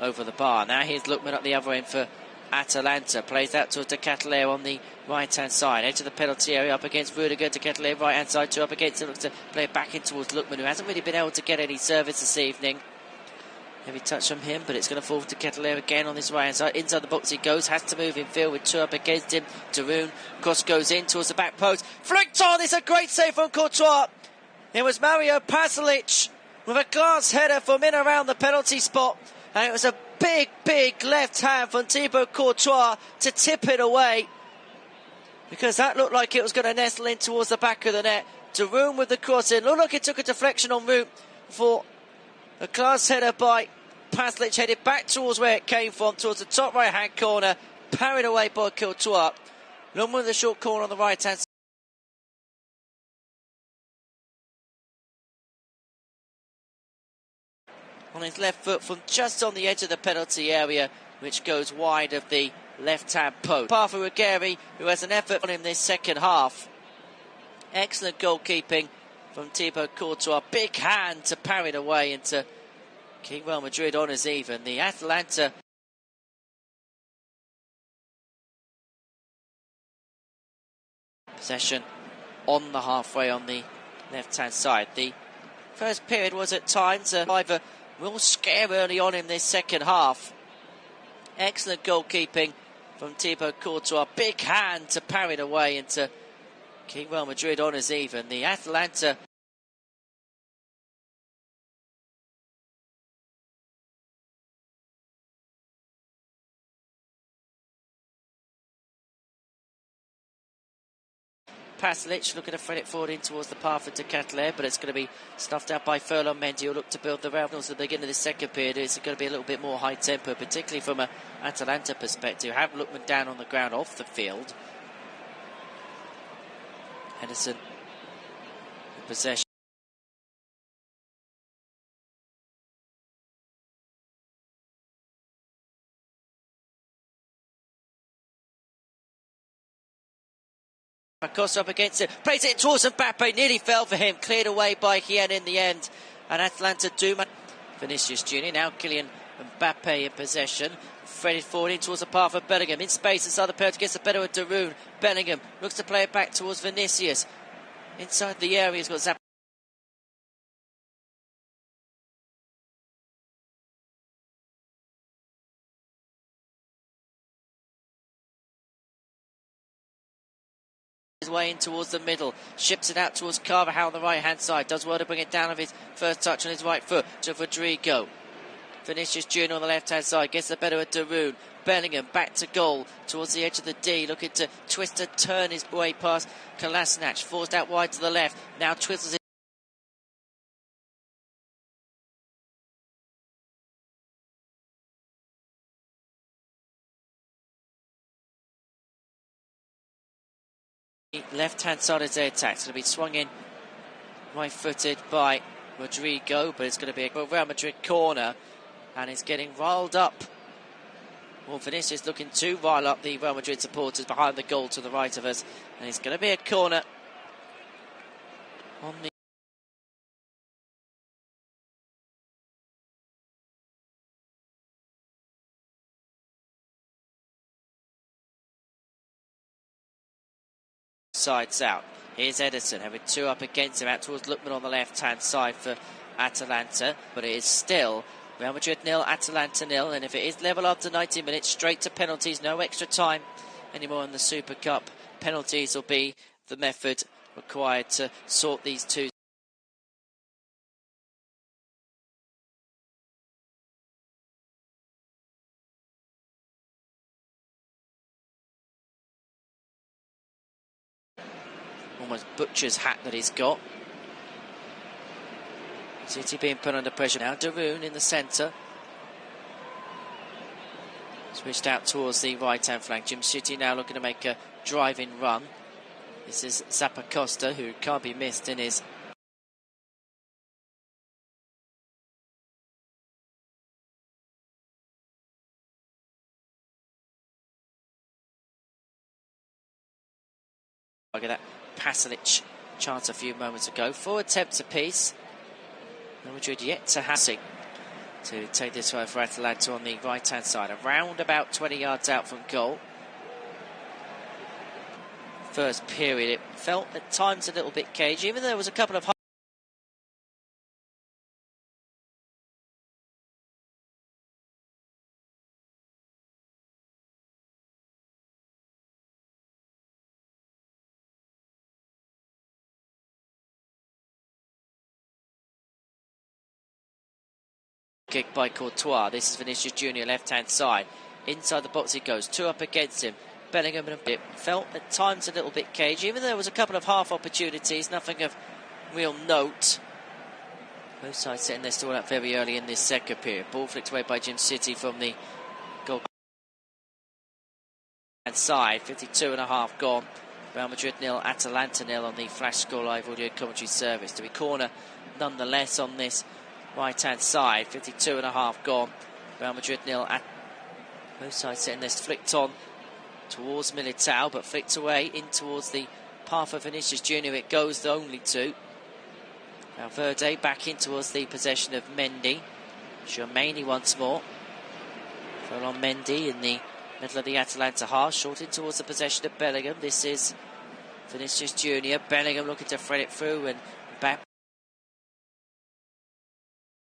over the bar. Now here's Lookman up the other end for Atalanta, plays out towards De Ketelaere on the right hand side, edge of the penalty area, up against Rudiger. De Ketelaere right hand side, two up against him, looks to play it back in towards Lookman, who hasn't really been able to get any service this evening. Heavy touch from him, but it's going to fall to Ketelaere again on this right hand side. Inside the box he goes, has to move in field with two up against him. Darun, cross goes in towards the back post, flicked on. It's a great save from Courtois. It was Mario Pasalic with a glass header from in around the penalty spot, and it was a big left hand from Thibaut Courtois to tip it away, because that looked like it was going to nestle in towards the back of the net. Darun with the cross in, looked like it took a deflection en route for a glass header by Pasalic, headed back towards where it came from, towards the top right hand corner, parried away by Courtois. Long with the short corner on the right hand side. On his left foot from just on the edge of the penalty area, which goes wide of the left hand post. Path for Ruggeri, who has an effort on him this second half. Excellent goalkeeping from Thibaut Courtois. Big hand to parry it away and to keep Real Madrid on as even. The Atalanta possession on the halfway on the left hand side. The first period was at times either real scare early on in this second half. Excellent goalkeeping from Thibaut Courtois. Big hand to parry it away and to keep Real Madrid on as even. The Atalanta Pasalic looking to thread it forward in towards the path of De Ketelaere, but it's going to be snuffed out by Ferland Mendy, who'll look to build the round at the beginning of the second period. It's going to be a little bit more high tempo, particularly from an Atalanta perspective. Have Lookman down on the ground off the field. Henderson in possession. Acosta up against it, plays it towards Mbappe, nearly fell for him, cleared away by Hien in the end, and Atalanta do. Vinicius Jr. now Kylian Mbappe in possession, threaded forward in towards the path of Bellingham, in space inside the penalty, gets the better of Darun. Bellingham looks to play it back towards Vinicius, inside the area he's got Zap his way in towards the middle, ships it out towards Carvajal on the right hand side, does well to bring it down with his first touch on his right foot to Rodrigo. Vinicius Jr. on the left hand side gets the better of Darun. Bellingham back to goal towards the edge of the D, looking to twist and turn his way past Kolasinac, forced out wide to the left, now twizzles it left-hand side as they attack. It's going to be swung in right-footed by Rodrigo, but it's going to be a Real Madrid corner, and it's getting riled up. Well, Vinicius looking to rile up the Real Madrid supporters behind the goal to the right of us, and it's going to be a corner on the sides out. Here's Ederson having two up against him, out towards Lookman on the left-hand side for Atalanta, but it is still Real Madrid 0, Atalanta 0, and if it is level after 90 minutes, straight to penalties, no extra time anymore in the Super Cup. Penalties will be the method required to sort these two. Almost butcher's hat that he's got. City being put under pressure now. Darun in the centre. Switched out towards the right-hand flank. Jim City now looking to make a driving run. This is Zappacosta, who can't be missed in his look at that Pasalic chance a few moments ago. 4 attempts apiece. Real Madrid yet to have to take this one for Atalanta on the right-hand side. Around about 20 yards out from goal. First period, it felt at times a little bit cagey, even though there was a couple of kick by Courtois. This is Vinicius Junior, left-hand side. Inside the box he goes. Two up against him. Bellingham and it felt at times a little bit cagey, even though there was a couple of half opportunities, nothing of real note. Both sides setting their stall up very early in this second period. Ball flicked away by Jim City from the goal side. 52.5 gone. Real Madrid 0, Atalanta 0 on the Flash Score Live audio commentary service. To be corner nonetheless on this right-hand side. 52.5 gone. Real Madrid 0. Both sides setting this flicked on towards Militao, but flicked away in towards the path of Vinicius Junior. It goes to only two. Valverde back in towards the possession of Mendy. Germaini once more. Throw on Mendy in the middle of the Atalanta half. Short in towards the possession of Bellingham. This is Vinicius Junior. Bellingham looking to thread it through, and Mbappe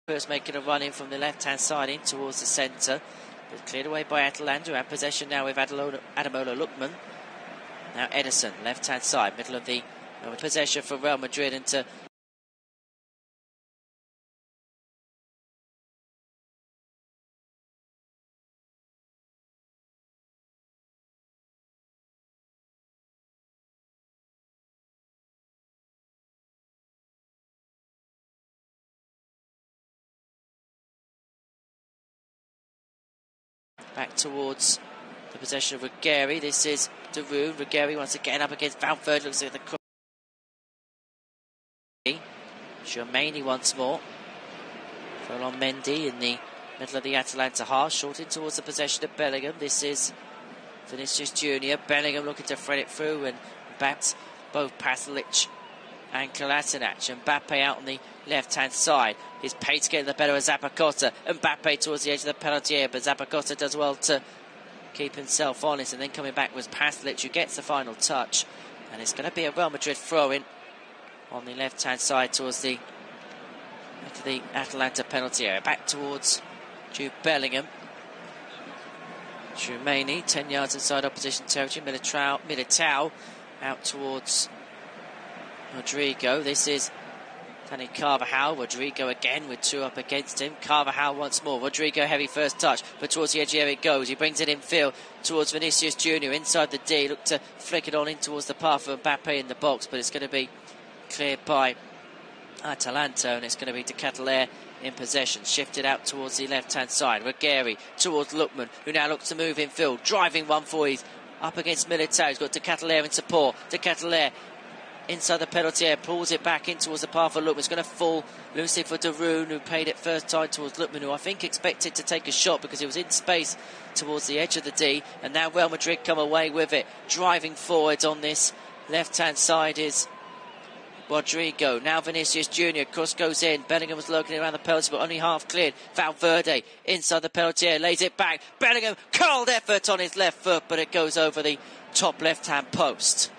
first making a run in from the left-hand side in towards the centre. But cleared away by Atalanta, and possession now with Ademola Lookman. Now Ederson, left-hand side, middle of the possession for Real Madrid, into back towards the possession of Ruggeri. This is Darun. Ruggeri wants to get up against Valverde. Looks like the cross. Germaini once more. Throw on Mendy in the middle of the Atalanta half. Short in towards the possession of Bellingham. This is Vinicius Junior. Bellingham looking to thread it through, and Mbappe, both Pasalic and Kolasinac. Mbappe out on the left-hand side. His pace getting the better of Zappacosta. Mbappe towards the edge of the penalty area, but Zappacosta does well to keep himself honest, and then coming back was Pasalic, who gets the final touch, and it's going to be a Real Madrid throw-in on the left-hand side towards the Atalanta penalty area. Back towards Jude Bellingham. Germaini, 10 yards inside opposition territory. Militao out towards Rodrigo. This is Dani Carvajal. Rodrigo again with two up against him. Carvajal once more. Rodrigo heavy first touch, but towards the edge here it goes. He brings it in field towards Vinicius Junior inside the D. Look to flick it on in towards the path of Mbappe in the box, but it's going to be cleared by Atalanta, and it's going to be De Ketelaere in possession. Shifted out towards the left-hand side. Ruggeri towards Lookman, who now looks to move in field. Driving one for his up against Militao. He's got De Ketelaere in support. De Ketelaere inside the penalty area, pulls it back in towards the path of Lookman. It's going to fall loosely for De Roon, who played it first time towards Lookman, who I think expected to take a shot because he was in space towards the edge of the D. And now Real Madrid come away with it. Driving forwards on this left-hand side is Rodrigo. Now Vinicius Junior. Cross goes in. Bellingham was lurking around the penalty, but only half cleared. Valverde inside the penalty area, lays it back. Bellingham, curled effort on his left foot, but it goes over the top left-hand post.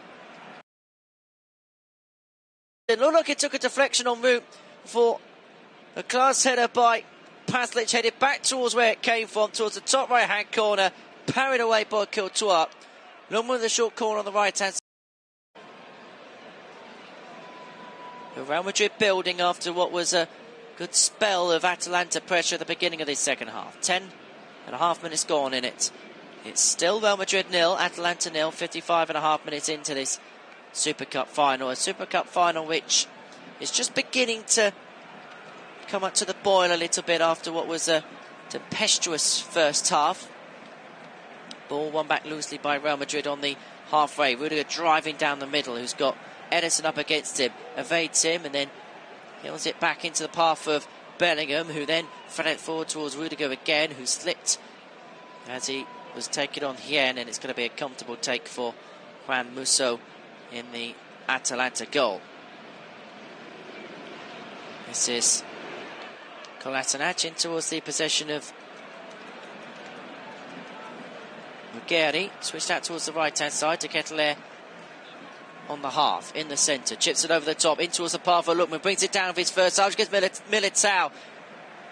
It looked like it took a deflection en route for a class header by Paslic, headed back towards where it came from, towards the top right-hand corner, parried away by Courtois. Lookman with the short corner on the right-hand side. Real Madrid building after what was a good spell of Atalanta pressure at the beginning of this second half. 10.5 minutes gone in it. It's still Real Madrid 0, Atalanta 0, 55.5 minutes into this Super Cup final. A Super Cup final which is just beginning to come up to the boil a little bit after what was a tempestuous first half. Ball won back loosely by Real Madrid on the halfway. Rudiger driving down the middle, who's got Ederson up against him, evades him and then heels it back into the path of Bellingham, who then fed it forward towards Rudiger again, who slipped as he was taking on Hien, and it's going to be a comfortable take for Juan Musso in the Atalanta goal. This is Kolasinac in towards the possession of Ruggeri, switched out towards the right hand side to Ketelaere on the half, in the centre, chips it over the top, in towards the path of Lookman, brings it down with his first touch, gets Militao.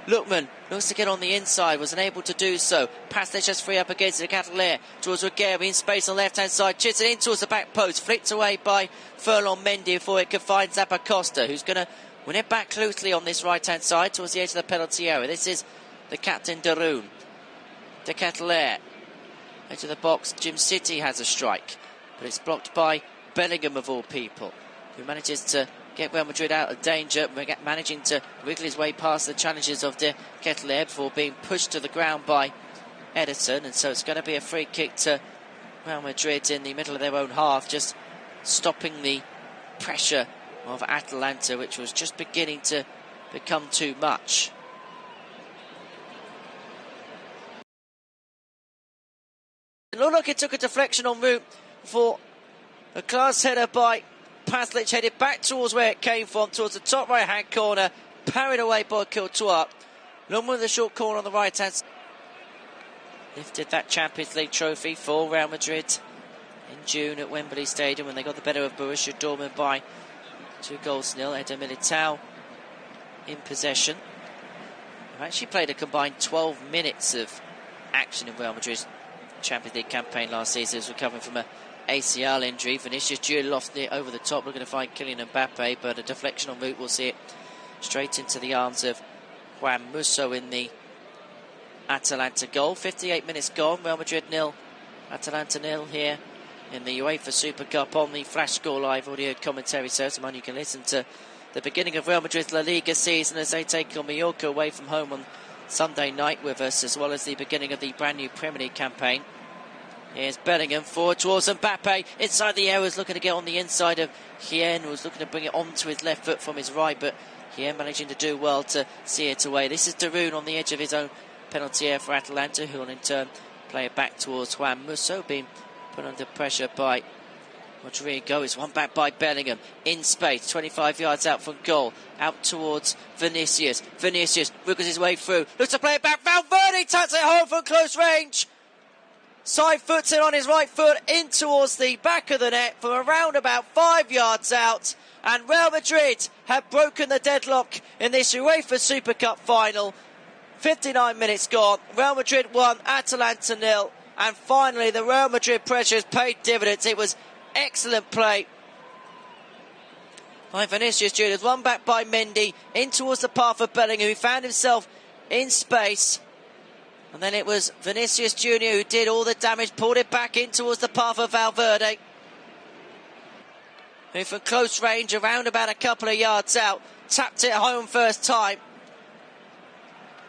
Lookman looks to get on the inside, was unable to do so. Paslic just free up against the Ketelaere, towards Ruggeri in space on the left hand side, chips it in towards the back post, flicked away by Ferland Mendy before it could find Zappacosta, who's going to win it back loosely on this right hand side towards the edge of the penalty area. This is the captain De Roon. De Ketelaere, edge of the box. Jim City has a strike, but it's blocked by Bellingham of all people, who manages to get Real Madrid out of danger, managing to wriggle his way past the challenges of De Ketelaere before being pushed to the ground by Ederson. And so it's going to be a free kick to Real Madrid in the middle of their own half, just stopping the pressure of Atalanta, which was just beginning to become too much. It looked like it took a deflection en route for a class header by Paslic, headed back towards where it came from, towards the top right-hand corner, parried away by Courtois. Lookman with the short corner on the right-hand side. Lifted that Champions League trophy for Real Madrid in June at Wembley Stadium when they got the better of Borussia Dortmund by 2-0. Eder Militao in possession. They've actually played a combined 12 minutes of action in Real Madrid's Champions League campaign last season. He was recovering from a ACL injury. Vinicius Junior lost it over the top, looking to find Kylian Mbappe, but a deflection en route will see it straight into the arms of Juan Musso in the Atalanta goal. 58 minutes gone, Real Madrid 0, Atalanta 0 here in the UEFA Super Cup on the Flash Score Live audio commentary service. You can listen to the beginning of Real Madrid's La Liga season as they take on Mallorca away from home on Sunday night with us, as well as the beginning of the brand new Premier League campaign. Here's Bellingham forward towards Mbappe, inside the area, was looking to get on the inside of Hien, was looking to bring it onto his left foot from his right, but Hien managing to do well to see it away. This is De Roon on the edge of his own penalty area for Atalanta, who will in turn play it back towards Juan Musso, being put under pressure by Rodrigo. It's one back by Bellingham, in space, 25 yards out from goal, out towards Vinicius. Vinicius wriggles his way through, looks to play it back, Valverde tucks it home from close range. Side foots it on his right foot in towards the back of the net from around about 5 yards out. And Real Madrid have broken the deadlock in this UEFA Super Cup final. 59 minutes gone. Real Madrid 1, Atalanta 0. And finally, the Real Madrid pressure has paid dividends. It was excellent play by Vinicius Junior. One back by Mendy in towards the path of Bellingham, who found himself in space. And then it was Vinicius Junior who did all the damage, pulled it back in towards the path of Valverde, who from close range, around about a couple of yards out, tapped it home first time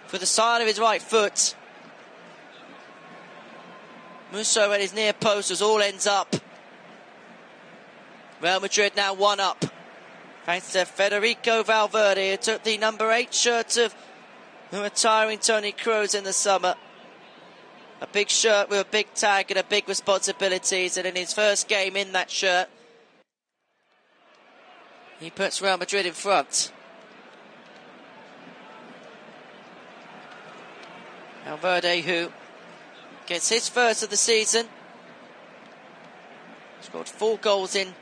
for the side of his right foot. Musso at his near post as all ends up. Real Madrid now 1 up. Thanks to Federico Valverde, who took the number 8 shirt of the retiring Toni Kroos in the summer. A big shirt with a big tag and a big responsibilities, and in his first game in that shirt, he puts Real Madrid in front. Valverde, who gets his first of the season, scored 4 goals in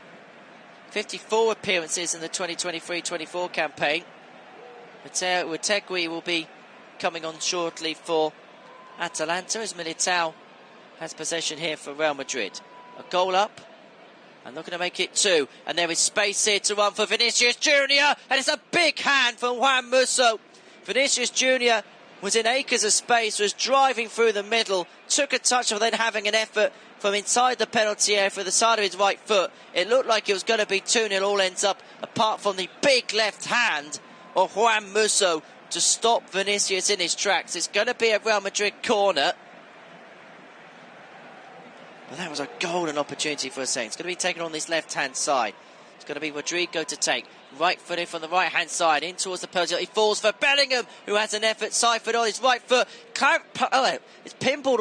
54 appearances in the 2023-24 campaign. Matteo Utegui will be coming on shortly for Atalanta as Militao has possession here for Real Madrid. A goal up and looking to make it 2, and there is space here to run for Vinicius Junior, and it's a big hand from Juan Musso. Vinicius Junior was in acres of space, was driving through the middle, took a touch of then having an effort from inside the penalty area for the side of his right foot. It looked like it was going to be 2-0, all ends up apart from the big left hand of Juan Musso to stop Vinicius in his tracks. It's going to be a Real Madrid corner. But that was a golden opportunity for a second. It's going to be taken on this left-hand side. It's going to be Rodrigo to take. Right footed from the right-hand side in towards the post. He falls for Bellingham, who has an effort. Side foot on his right foot. It's pinballed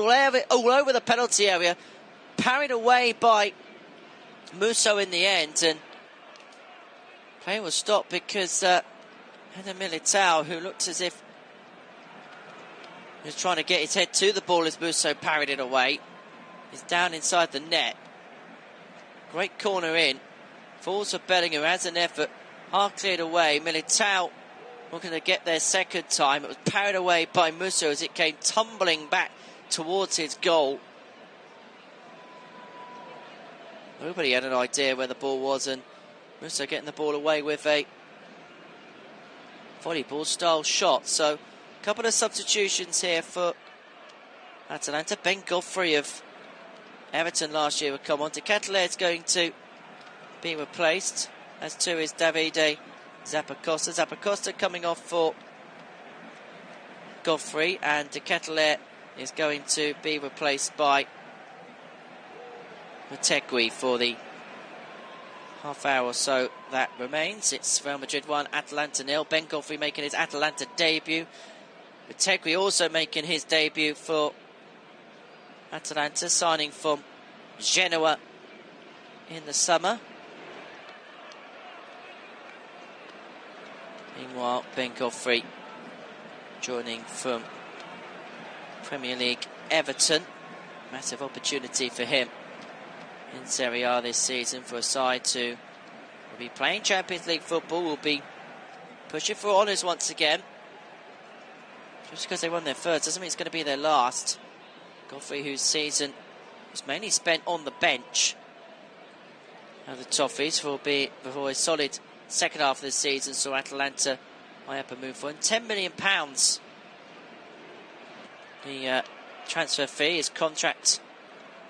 all over the penalty area. Parried away by Musso in the end. And play was stopped because Eder Militao, who looked as if he was trying to get his head to the ball as Musso parried it away, is down inside the net. Great corner in. Falls for Bellingham, has an effort. Half cleared away. Militao looking to get their second time. It was parried away by Musso as it came tumbling back towards his goal. Nobody had an idea where the ball was, and Musso getting the ball away with a volleyball style shot. So a couple of substitutions here for Atalanta. Ben Godfrey of Everton last year will come on. De Ketelaere is going to be replaced, as too is Davide Zappacosta. Zappacosta coming off for Godfrey, and De Ketelaere is going to be replaced by Utegui for the half hour or so that remains. It's Real Madrid 1, Atalanta 0. Ben Godfrey making his Atalanta debut. Utegui also making his debut for Atalanta, signing from Genoa in the summer. Meanwhile, Ben Godfrey joining from Premier League Everton. Massive opportunity for him in Serie A this season for a side who will be playing Champions League football, will be pushing for honours once again. Just because they won their first doesn't mean it's going to be their last. Godfrey, whose season was mainly spent on the bench of the Toffees, before a solid second half of the season saw Atalanta high up a move for him. £10 million the transfer fee. His contract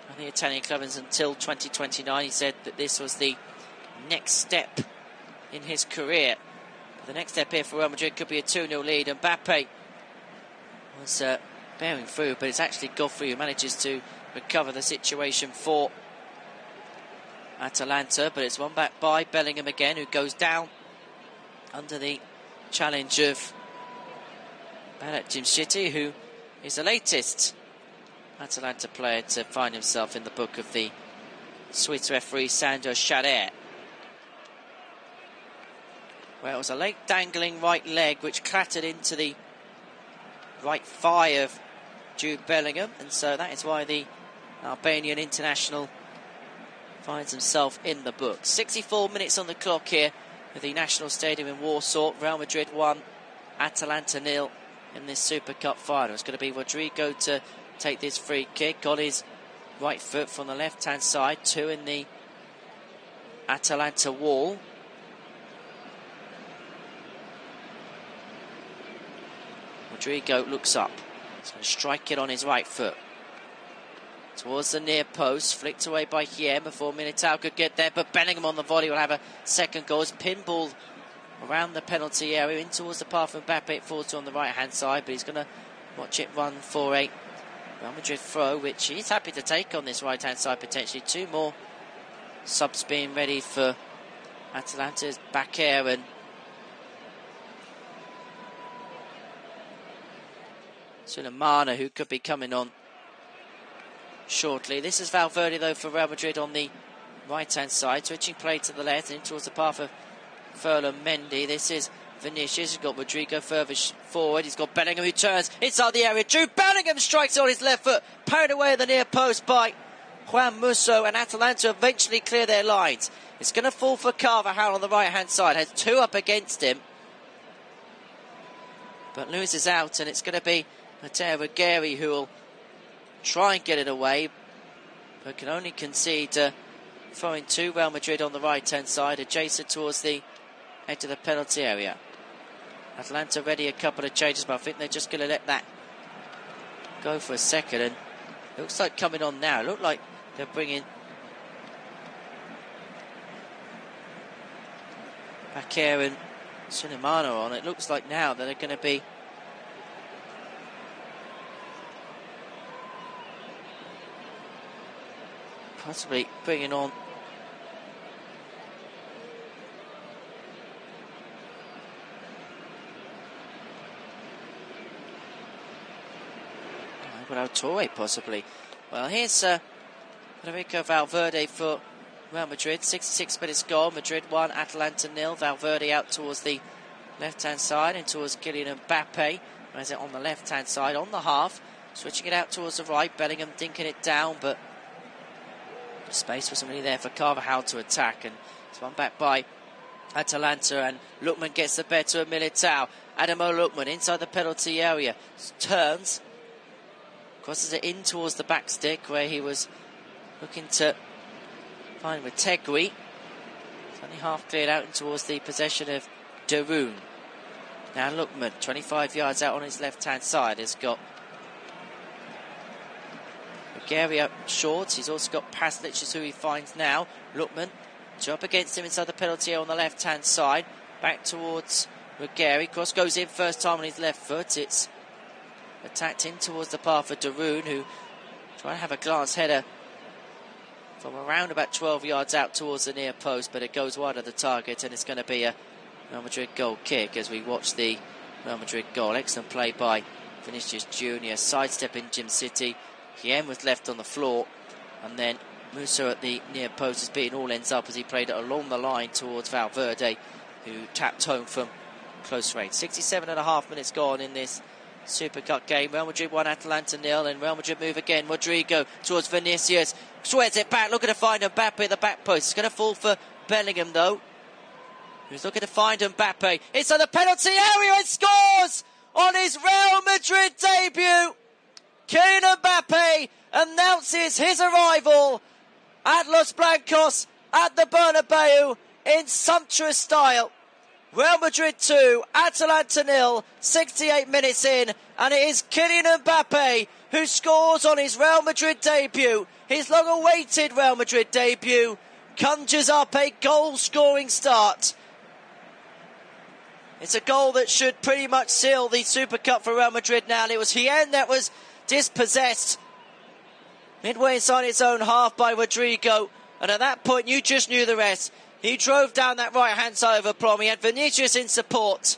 on the Italian club is until 2029. He said that this was the next step in his career. But the next step here for Real Madrid could be a 2-0 lead, and Mbappe was bearing through, but it's actually Godfrey who manages to recover the situation for Atalanta. But it's won back by Bellingham again, who goes down under the challenge of Barak Jimshiti, who is the latest Atalanta player to find himself in the book of the Swiss referee Sandro Scharer. Well, it was a late dangling right leg which clattered into the right thigh of Jude Bellingham, and so that is why the Albanian international finds himself in the book. 64 minutes on the clock here at the National Stadium in Warsaw. Real Madrid 1, Atalanta 0 in this Super Cup final. It's going to be Rodrigo to take this free kick on his right foot from the left-hand side. 2 in the Atalanta wall. Rodrigo looks up. He's going to strike it on his right foot towards the near post, flicked away by Hiem before Militao could get there, but Bellingham on the volley will have a second goal. It's pinball around the penalty area in towards the path of Mbappe. It falls to on the right hand side, but he's going to watch it run for a Real Madrid throw, which he's happy to take on this right-hand side potentially. 2 more subs being ready for Atalanta's back air, and Sulemana, who could be coming on shortly. This is Valverde though for Real Madrid on the right-hand side, switching play to the left and in towards the path of Ferland Mendy. This is Vinicius. He's got Rodrigo further forward. He's got Bellingham who turns inside the area. Jude Bellingham strikes on his left foot, parried away at the near post by Juan Musso, and Atalanta eventually clear their lines. It's going to fall for Carvajal on the right-hand side. Has 2 up against him, but loses out, and it's going to be Matteo Ruggeri who will try and get it away, but can only concede throwing to Real Madrid on the right-hand side, adjacent towards the edge of the penalty area. Atalanta ready a couple of changes, but I think they're just going to let that go for a second. And it looks like coming on now. It looked like they're bringing Baker and Sulemana on. It looks like now that they're going to be possibly bringing on Torre possibly. Well, here's Federico Valverde for Real Madrid. 66 minutes gone. Madrid 1, Atalanta 0. Valverde out towards the left-hand side and towards Kylian Mbappe. Where's it on the left-hand side, on the half. Switching it out towards the right. Bellingham dinking it down, but space wasn't really there for Carvajal to attack. And it's one back by Atalanta, and Lookman gets the better of Militao. Adamo Lookman inside the penalty area. Turns. Crosses it in towards the back stick where he was looking to find Retegui. It's only half cleared out and towards the possession of Darun. Now Lookman, 25 yards out on his left-hand side, has got Ruggeri up short. He's also got Paslic, is who he finds now. Lookman, up against him inside the penalty area on the left-hand side. Back towards Ruggeri. Cross goes in first time on his left foot. It's attacked in towards the path of Darun, who trying to have a glance header from around about 12 yards out towards the near post, but it goes wide of the target, and it's going to be a Real Madrid goal kick as we watch the Real Madrid goal. Excellent play by Vinicius Junior, sidestepping Jim City. Hien was left on the floor, and then Musso at the near post is beating all ends up as he played it along the line towards Valverde, who tapped home from close range. 67.5 minutes gone in this Super Cup game. Real Madrid 1, Atalanta 0, and Real Madrid move again. Rodrigo towards Vinicius, sweats it back, looking to find Mbappe at the back post. It's going to fall for Bellingham though, who's looking to find Mbappe. It's on the penalty area and scores on his Real Madrid debut. Kylian Mbappe announces his arrival at Los Blancos at the Bernabeu in sumptuous style. Real Madrid 2, Atalanta 0, 68 minutes in, and it is Kylian Mbappe who scores on his Real Madrid debut. His long-awaited Real Madrid debut conjures up a goal-scoring start. It's a goal that should pretty much seal the Super Cup for Real Madrid now. And it was Hien that was dispossessed midway inside its own half by Rodrigo, and at that point you just knew the rest. He drove down that right-hand side of a plum. He had Vinicius in support.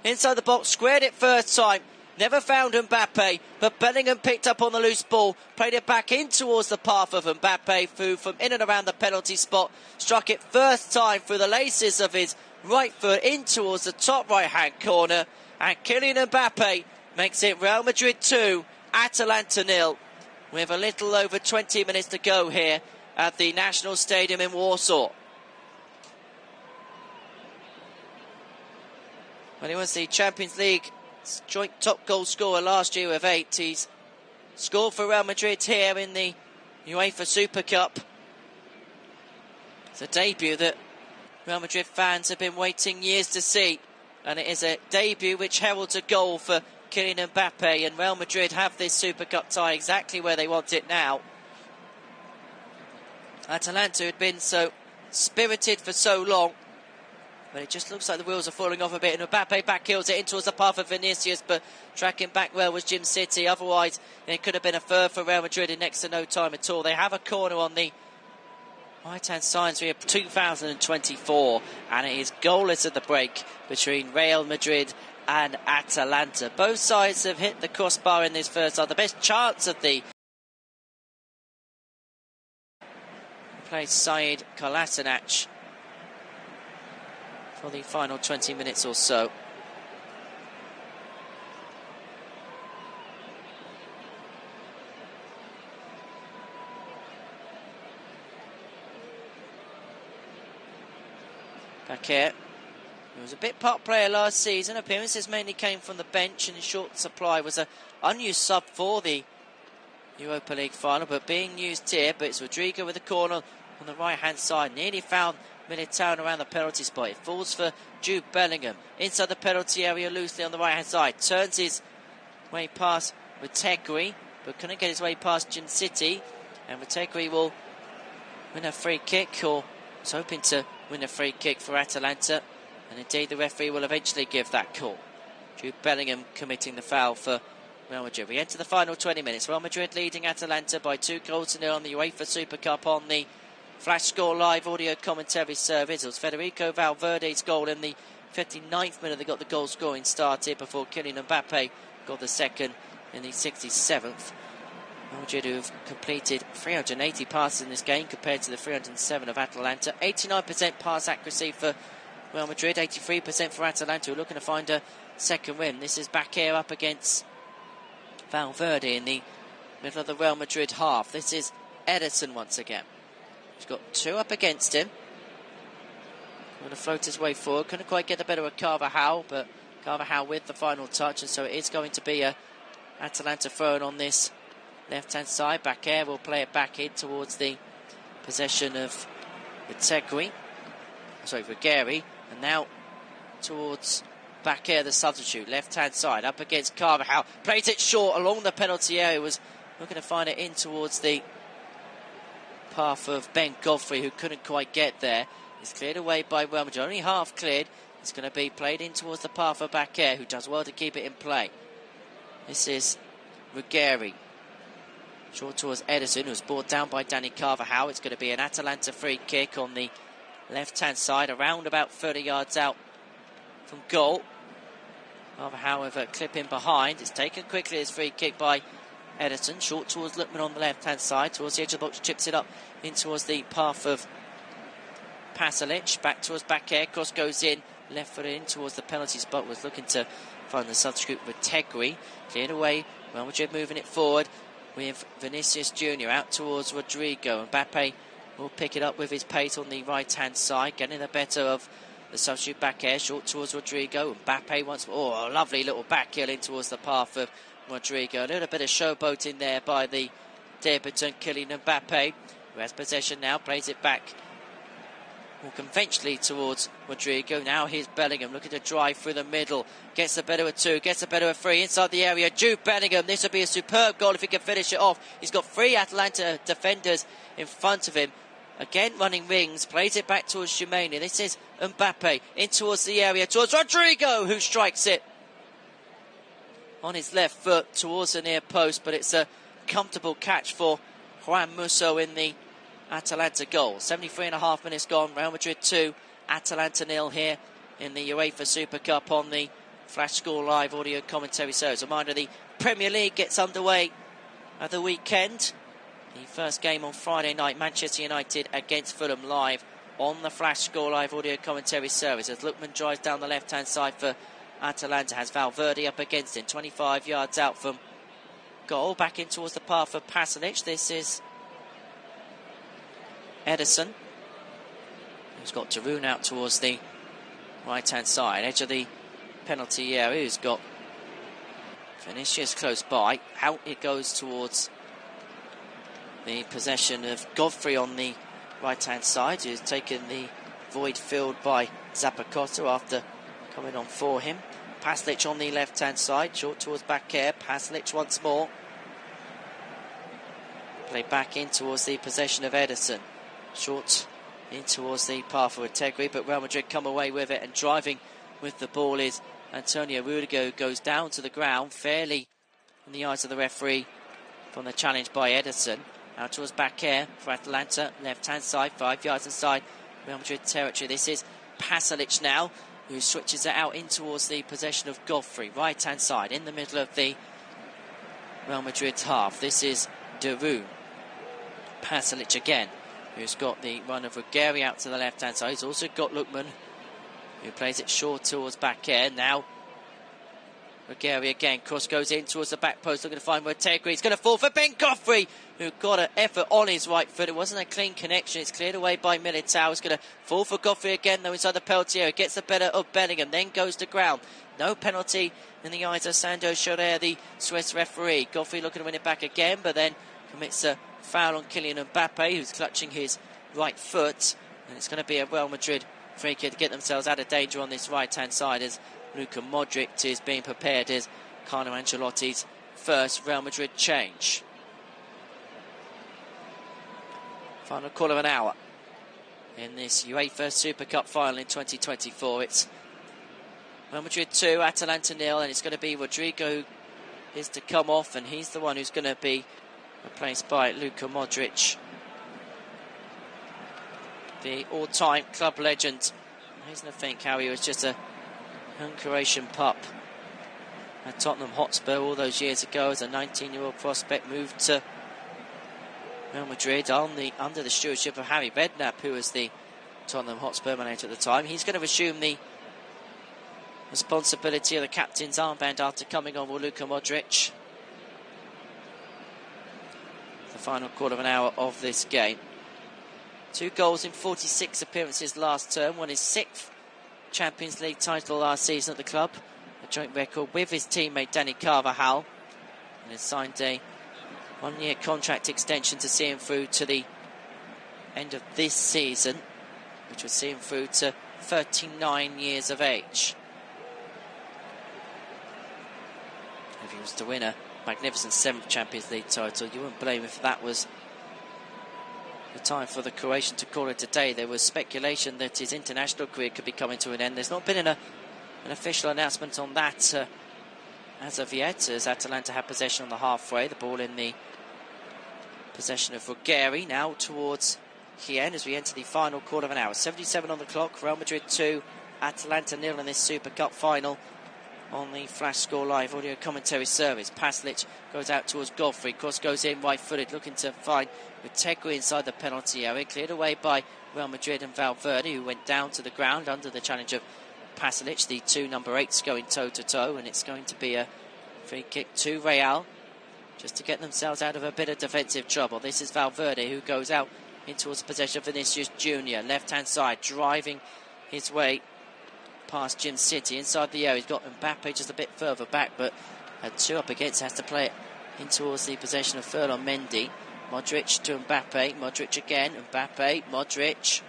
Inside the box, squared it first time. Never found Mbappe, but Bellingham picked up on the loose ball, played it back in towards the path of Mbappe, who from in and around the penalty spot struck it first time through the laces of his right foot in towards the top right-hand corner. And Kylian Mbappe makes it Real Madrid 2, Atalanta 0, with a little over 20 minutes to go here at the National Stadium in Warsaw. Well, he was the Champions League joint top goal scorer last year with 8. He's scored for Real Madrid here in the UEFA Super Cup. It's a debut that Real Madrid fans have been waiting years to see, and it is a debut which heralds a goal for Kylian Mbappe, and Real Madrid have this Super Cup tie exactly where they want it now. Atalanta had been so spirited for so long, But it just looks like the wheels are falling off a bit, and Mbappe backheels it in towards the path of Vinicius, but tracking back well was Jim City. Otherwise, it could have been a third for Real Madrid in next to no time at all. They have a corner on the right-hand side, so we have 2024, and it is goalless at the break between Real Madrid and Atalanta. Both sides have hit the crossbar in this first half. The best chance of the plays Said Kolasinac for the final 20 minutes or so. Back here. He was a bit part player last season. Appearances mainly came from the bench, and in short supply was an unused sub for the Europa League final, but being used here. But it's Rodrigo with the corner on the right-hand side. Nearly found Militao around the penalty spot. It falls for Jude Bellingham. Inside the penalty area loosely on the right-hand side. Turns his way past Retegui, but couldn't get his way past Jim City. And Retegui will win a free kick, or was hoping to win a free kick for Atalanta. And indeed the referee will eventually give that call. Jude Bellingham committing the foul for Real Madrid. We enter the final 20 minutes. Real Madrid leading Atalanta by 2-0 on the UEFA Super Cup on the Flash Score Live audio commentary service. It was Federico Valverde's goal in the 59th minute that got the goal scoring started before Kylian Mbappe got the second in the 67th. Real Madrid, who have completed 380 passes in this game compared to the 307 of Atalanta. 89% pass accuracy for Real Madrid, 83% for Atalanta, who are looking to find a second win. This is back here up against Valverde in the middle of the Real Madrid half. This is Ederson once again. He's got two up against him. Going to float his way forward. Couldn't quite get the better of Carvajal, but Carvajal with the final touch, and so it is going to be a Atalanta throw on this left-hand side. Back here will play it back in towards the possession of Retegui. Sorry, Ruggeri. And now towards back here, the substitute. Left-hand side, up against Carvajal. Plays it short along the penalty area. Was looking to find it in towards the path of Ben Godfrey, who couldn't quite get there. It's cleared away by Real Madrid. Only half cleared. It's going to be played in towards the path of Bakker, who does well to keep it in play. This is Ruggeri. Short towards Ederson, who was brought down by Dani Carvajal. It's going to be an Atalanta free kick on the left-hand side, around about 30 yards out from goal. Carvajal with a clip in behind. It's taken quickly, this free kick by Ederson. Short towards Lookman on the left-hand side. Towards the edge of the box, chips it up in towards the path of Pasalic. Back towards Bakker. Cross goes in. Left foot in towards the penalty spot. Was looking to find the substitute with Retegui. Cleared away. Real Madrid moving it forward with Vinicius Jr. out towards Rodrigo. Mbappe will pick it up with his pace on the right-hand side. Getting the better of the substitute Bakker. Short towards Rodrigo. Mbappe once more. Oh, a lovely little back heel in towards the path of Rodrigo. A little bit of showboating there by the debutant Kylian Mbappe, who has possession now, plays it back more conventionally towards Rodrigo. Now here's Bellingham looking to drive through the middle. Gets the better of two, gets the better of three inside the area. Jude Bellingham, this would be a superb goal if he can finish it off. He's got three Atalanta defenders in front of him. Again running rings, plays it back towards Shumeni. This is Mbappe in towards the area, towards Rodrigo, who strikes it on his left foot towards the near post, but it's a comfortable catch for Juan Musso in the Atalanta goal. 73.5 minutes gone. Real Madrid 2, Atalanta 0 here in the UEFA Super Cup on the Flash Score Live audio commentary service. Reminder, the Premier League gets underway at the weekend. The first game on Friday night, Manchester United against Fulham, live on the Flash Score Live audio commentary service as Lookman drives down the left-hand side for Atalanta. Has Valverde up against him, 25 yards out from goal. Back in towards the path of Pasalic. This is Ederson, who's got Tarun out towards the right-hand side, edge of the penalty area, who's got Vinicius close by. Out it goes towards the possession of Godfrey on the right-hand side, who's taken the void filled by Zappacosta after coming on for him. Pasalic on the left-hand side, short towards Bakker. Pasalic once more. Play back in towards the possession of Ederson. Short in towards the path for Otegui, but Real Madrid come away with it, and driving with the ball is Antonio Rudiger, who goes down to the ground fairly in the eyes of the referee from the challenge by Ederson. Out towards back air for Atalanta, left hand side, 5 yards inside Real Madrid territory. This is Pasalic now, who switches it out in towards the possession of Godfrey, right hand side in the middle of the Real Madrid half. This is Deru. Pasalic again, who's got the run of Ruggieri out to the left hand side. He's also got Lookman, who plays it short towards back air. Now Ruggieri again, cross goes in towards the back post, looking to find Otegui. He's going to fall for Ben Godfrey, who got an effort on his right foot. It wasn't a clean connection. It's cleared away by Militao. It's going to fall for Godfrey again, though, inside the penalty area. Gets the better of Bellingham, then goes to ground. No penalty in the eyes of Sando Chorer, the Swiss referee. Godfrey looking to win it back again, but then commits a foul on Kylian Mbappe, who's clutching his right foot. And it's going to be a Real Madrid free kick to get themselves out of danger on this right-hand side, as Luka Modric is being prepared as Carlo Ancelotti's first Real Madrid change. Final quarter of an hour in this UEFA Super Cup final in 2024. It's Real Madrid 2, Atalanta 0, and it's going to be Rodrigo who is to come off, and he's the one who's going to be replaced by Luka Modric, the all-time club legend. He's going to think how he was just a young Croatian pup at Tottenham Hotspur all those years ago as a 19-year-old prospect, moved to Real Madrid under the stewardship of Harry Redknapp, who was the Tottenham Hotspur manager at the time. He's going to assume the responsibility of the captain's armband after coming on with Luka Modric. The final quarter of an hour of this game. 2 goals in 46 appearances last term, won his 6th Champions League title last season at the club, a joint record with his teammate Danny Carvajal, and has signed a 1-year contract extension to see him through to the end of this season, which will see him through to 39 years of age. If he was to win a magnificent 7th Champions League title, you wouldn't blame him if that was the time for the Croatian to call it a day. There was speculation that his international career could be coming to an end. There's not been an official announcement on that as of yet, as Atalanta have possession on the halfway. The ball in the possession of Ruggieri, now towards Hien as we enter the final quarter of an hour. 77 on the clock, Real Madrid 2, Atalanta 0 in this Super Cup final on the Flash Score Live audio commentary service. Pasalic goes out towards Godfrey, cross goes in right-footed, looking to find Otegui inside the penalty area, cleared away by Real Madrid and Valverde, who went down to the ground under the challenge of Pasalic. The 2 number 8s going toe-to-toe, and it's going to be a free kick to Real, just to get themselves out of a bit of defensive trouble. This is Valverde, who goes out in towards possession of Vinicius Junior, left-hand side, driving his way past Jim City inside the area. He's got Mbappe just a bit further back, but had 2 up against, has to play it in towards the possession of Ferland Mendy. Modric to Mbappe, Modric again, Mbappe, Modric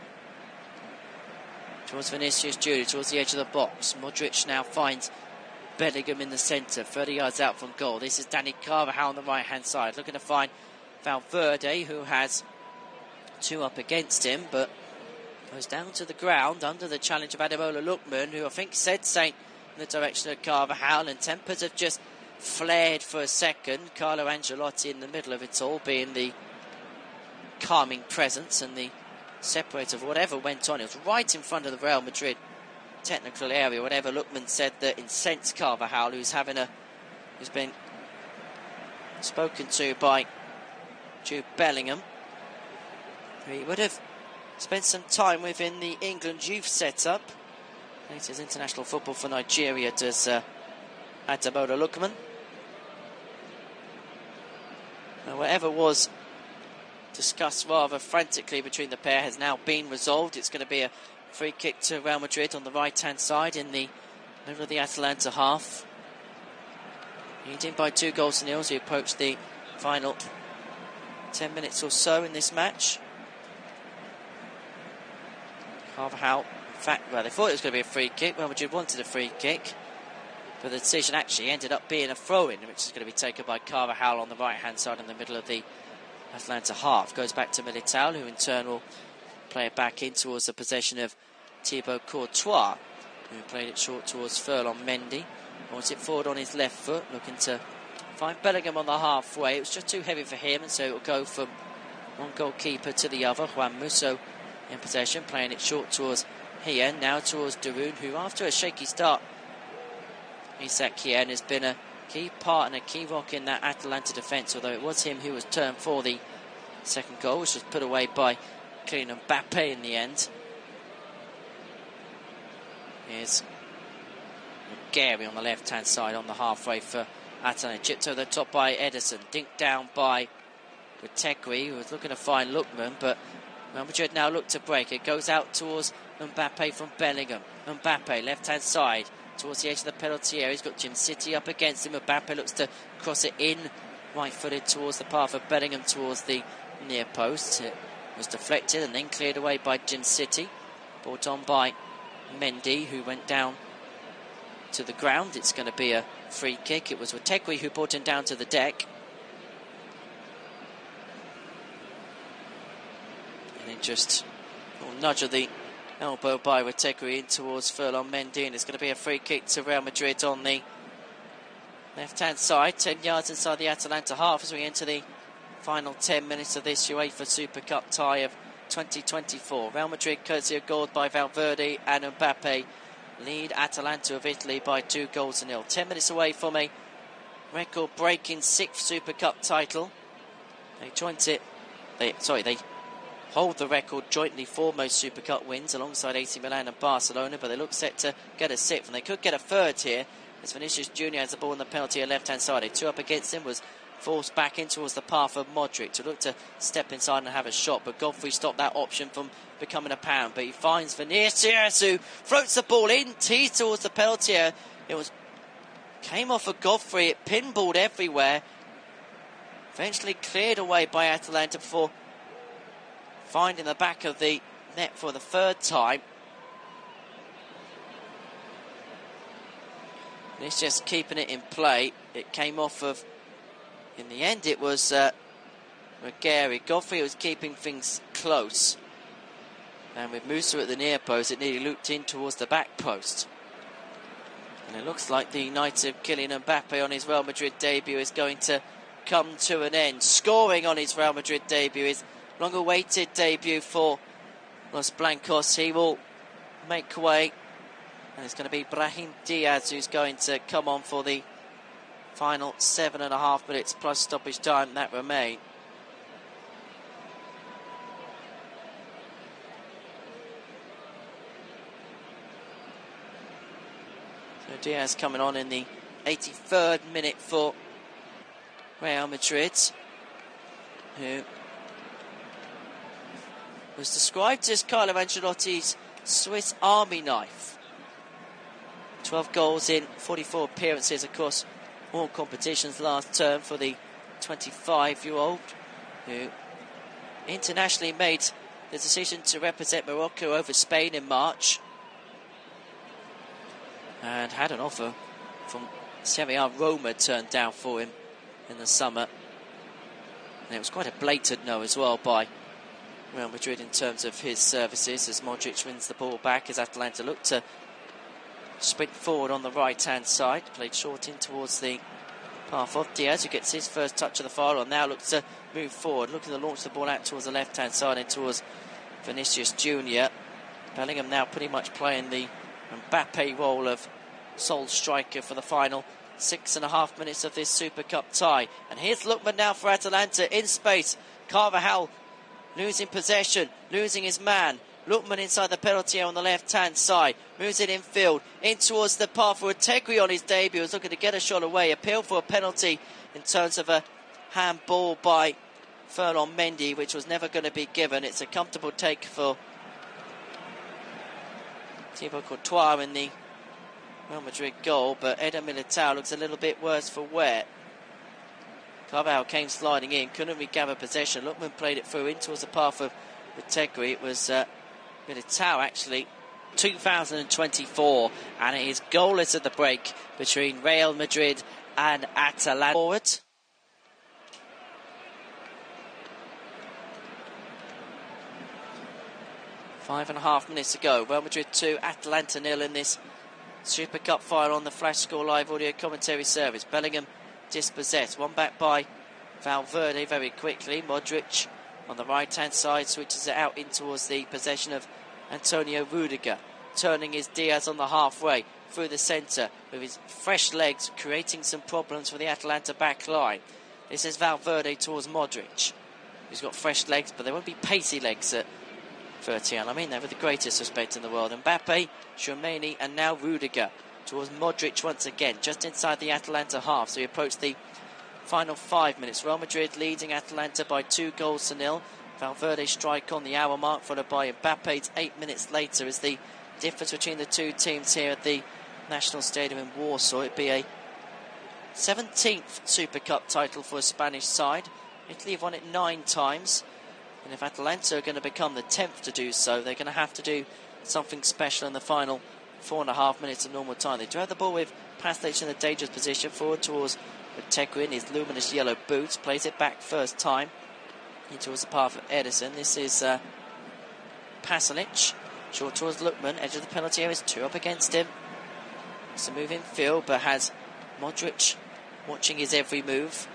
towards Vinicius Junior, towards the edge of the box. Modric now finds Bellingham in the centre, 30 yards out from goal. This is Danny Carvajal on the right hand side, looking to find Valverde, who has 2 up against him, but goes down to the ground under the challenge of Ademola Lookman, who I think said something in the direction of Carvajal, and tempers have just flared for a second. Carlo Ancelotti in the middle of it all, being the calming presence and the separator of whatever went on. It was right in front of the Real Madrid technical area. Whatever Lookman said that incensed Carvajal, who's been spoken to by Jude Bellingham. He would have spent some time within the England youth setup. Plays his international football for Nigeria, does Ademola Lookman. Whatever was discussed rather frantically between the pair has now been resolved. It's going to be a free kick to Real Madrid on the right-hand side in the middle of the Atalanta half. Leading by 2 goals to 0 as we approach the final 10 minutes or so in this match. Carvajal, in fact, well, they thought it was going to be a free kick. Real Madrid wanted a free kick, but the decision actually ended up being a throw-in, which is going to be taken by Carvajal on the right-hand side in the middle of the Atalanta half. Goes back to Militao, who in turn will play it back in towards the possession of Thibaut Courtois, who played it short towards Ferland Mendy. Wants it forward on his left foot, looking to find Bellingham on the halfway. It was just too heavy for him, and so it will go from one goalkeeper to the other. Juan Musso in possession, playing it short towards Hien, now towards Darun, who after a shaky start, Isak Hien has been a key part and a key rock in that Atalanta defence, although it was him who was turned for the second goal, which was put away by Kylian Mbappe in the end. Here's Gary on the left-hand side on the halfway for Atalanta. Chipped over the top by Ederson. Dinked down by Gutegui, who was looking to find Lookman, but Real Madrid now look to break. It goes out towards Mbappe from Bellingham. Mbappe, left-hand side, towards the edge of the penalty area. He's got Jim City up against him. Mbappe looks to cross it in, right-footed towards the path of Bellingham, towards the near post. It was deflected and then cleared away by Jim City. Brought on by Mendy, who went down to the ground. It's going to be a free kick. It was Gutegui who brought him down to the deck. And then just a nudge of the elbow by Gutegui in towards Ferland Mendy, and it's going to be a free kick to Real Madrid on the left-hand side, 10 yards inside the Atalanta half as we enter the final 10 minutes of this UEFA Super Cup tie of 2024. Real Madrid, courtesy of goal by Valverde and Mbappe, lead Atalanta of Italy by 2-0. 10 minutes away from a record-breaking 6th Super Cup title. They hold the record jointly for most Super Cup wins alongside AC Milan and Barcelona, but they look set to get a 6th, and they could get a 3rd here as Vinicius Jr. has the ball on the penalty left-hand side. 2 up against him, was forced back in towards the path of Modric to look to step inside and have a shot, but Godfrey stopped that option from becoming a pound. But he finds Vinicius, who floats the ball in, tees towards the penalty area. Came off of Godfrey, it pinballed everywhere, eventually cleared away by Atalanta before finding the back of the net for the 3rd time. And it's just keeping it in play. It came off of, in the end it was Gary. Godfrey was keeping things close, and with Musa at the near post, it nearly looped in towards the back post. And it looks like the night of Kylian Mbappe on his Real Madrid debut is going to come to an end. Scoring on his Real Madrid debut, his long-awaited debut for Los Blancos. He will make way, and it's going to be Brahim Diaz who's going to come on for the final 7.5 minutes plus stoppage time that remain. So Diaz coming on in the 83rd minute for Real Madrid, who was described as Carlo Ancelotti's Swiss Army knife. 12 goals in 44 appearances across all competitions last term for the 25-year-old, who internationally made the decision to represent Morocco over Spain in March, and had an offer from Serie A Roma turned down for him in the summer, and it was quite a blatant no as well by Real Madrid in terms of his services, as Modric wins the ball back as Atalanta look to sprint forward on the right-hand side. Played short in towards the path of Diaz, who gets his first touch of the foul, and now looks to move forward, looking to launch the ball out towards the left-hand side and towards Vinicius Jr. Bellingham now pretty much playing the Mbappe role of sole striker for the final 6.5 minutes of this Super Cup tie. And here's Lookman now for Atalanta in space. Carvajal losing possession, losing his man. Lookman inside the penalty area on the left-hand side. Moves it infield, in towards the path for Gutegui on his debut. Was looking to get a shot away. Appeal for a penalty in terms of a handball by Ferland Mendy, which was never going to be given. It's a comfortable take for Thibaut Courtois in the Real Madrid goal, but Eder Militao looks a little bit worse for wear. Carvajal came sliding in, couldn't regather possession. Lookman played it through in towards the path of Gutegui. It was Militao actually. 2024, and it is goalless at the break between Real Madrid and Atalanta. Forward. 5.5 minutes to go. Real Madrid 2, Atalanta 0 in this Super Cup final on the Flash Score Live audio commentary service. Bellingham dispossessed. One back by Valverde very quickly. Modric on the right-hand side switches it out in towards the possession of Antonio Rudiger. Turning is Diaz on the halfway through the centre with his fresh legs, creating some problems for the Atalanta back line. This is Valverde towards Modric, who's got fresh legs, but they won't be pacey legs at 31. I mean that with the greatest respect in the world. Mbappe, Tchouameni and now Rudiger towards Modric once again, just inside the Atalanta half. So we approach the final 5 minutes. Real Madrid leading Atalanta by 2-0. Valverde strike on the hour mark, followed by Mbappe's 8 minutes later, as the difference between the two teams here at the National Stadium in Warsaw. It'd be a 17th Super Cup title for a Spanish side. Italy have won it 9 times. And if Atalanta are going to become the 10th to do so, they're going to have to do something special in the final 4.5 minutes of normal time. They do have the ball with Paslic in a dangerous position forward towards Tegui in his luminous yellow boots. Plays it back first time in towards the path of Ederson. This is Pasalic. Short towards Lookman. Edge of the penalty area is 2 up against him. It's a move in field, but has Modric watching his every move.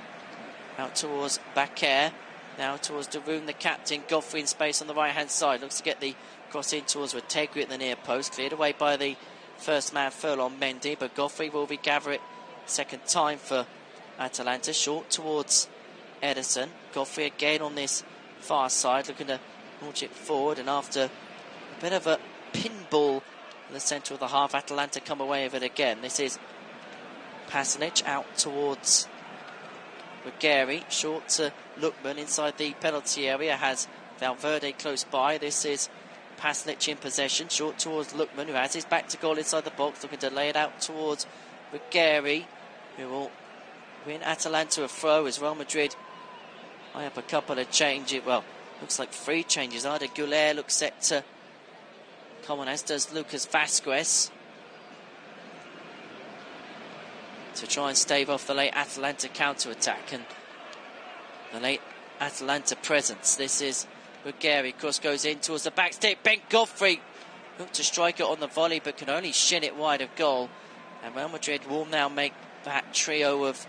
Out towards Bakker. Now towards Darun, the captain. Godfrey in space on the right-hand side. Looks to get the cross in towards Tegui at the near post. Cleared away by the first man, Furlong Mendy. But Godfrey will regather it second time for Atalanta. Short towards Ederson. Godfrey again on this far side. Looking to launch it forward. And after a bit of a pinball in the centre of the half, Atalanta come away with it again. This is Pasalic out towards Ruggeri, short to Lookman inside the penalty area, has Valverde close by. This is Pasalic in possession, short towards Lookman, who has his back to goal inside the box, looking to lay it out towards Ruggeri, who will win Atalanta a throw as Real Madrid eye up a couple of changes. Well, looks like 3 changes. Arda Güler looks set to come on, as does Lucas Vazquez, to try and stave off the late Atalanta counter-attack and the late Atalanta presence. This is Ruggeri, cross goes in towards the back stick. Ben Godfrey looked to strike it on the volley, but can only shin it wide of goal. And Real Madrid will now make that trio of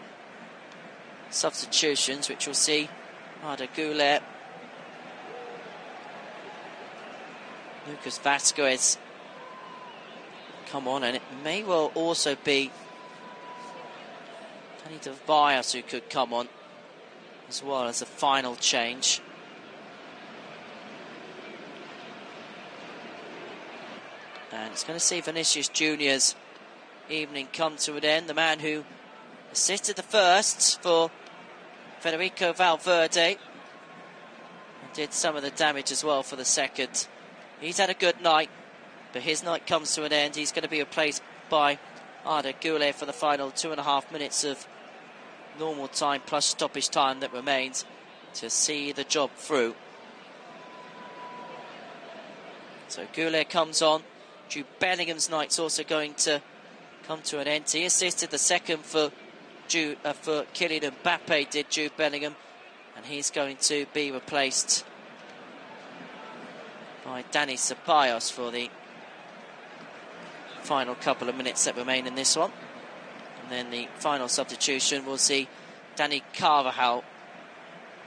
substitutions, which we'll see. Arda Güler, Lucas Vazquez come on, and it may well also be Danny Ceballos who could come on as well as a final change. And it's going to see Vinicius Junior's evening come to an end. The man who assisted the first for Federico Valverde and did some of the damage as well for the second. He's had a good night, but his night comes to an end. He's going to be replaced by Arda Güler for the final 2.5 minutes of normal time plus stoppage time that remains to see the job through. So Güler comes on. Jude Bellingham's night's also going to come to an end. He assisted the second for Kylian Mbappe, did Jude Bellingham, and he's going to be replaced by Danny Ceballos for the final couple of minutes that remain in this one. And then the final substitution, we'll see Danny Carvajal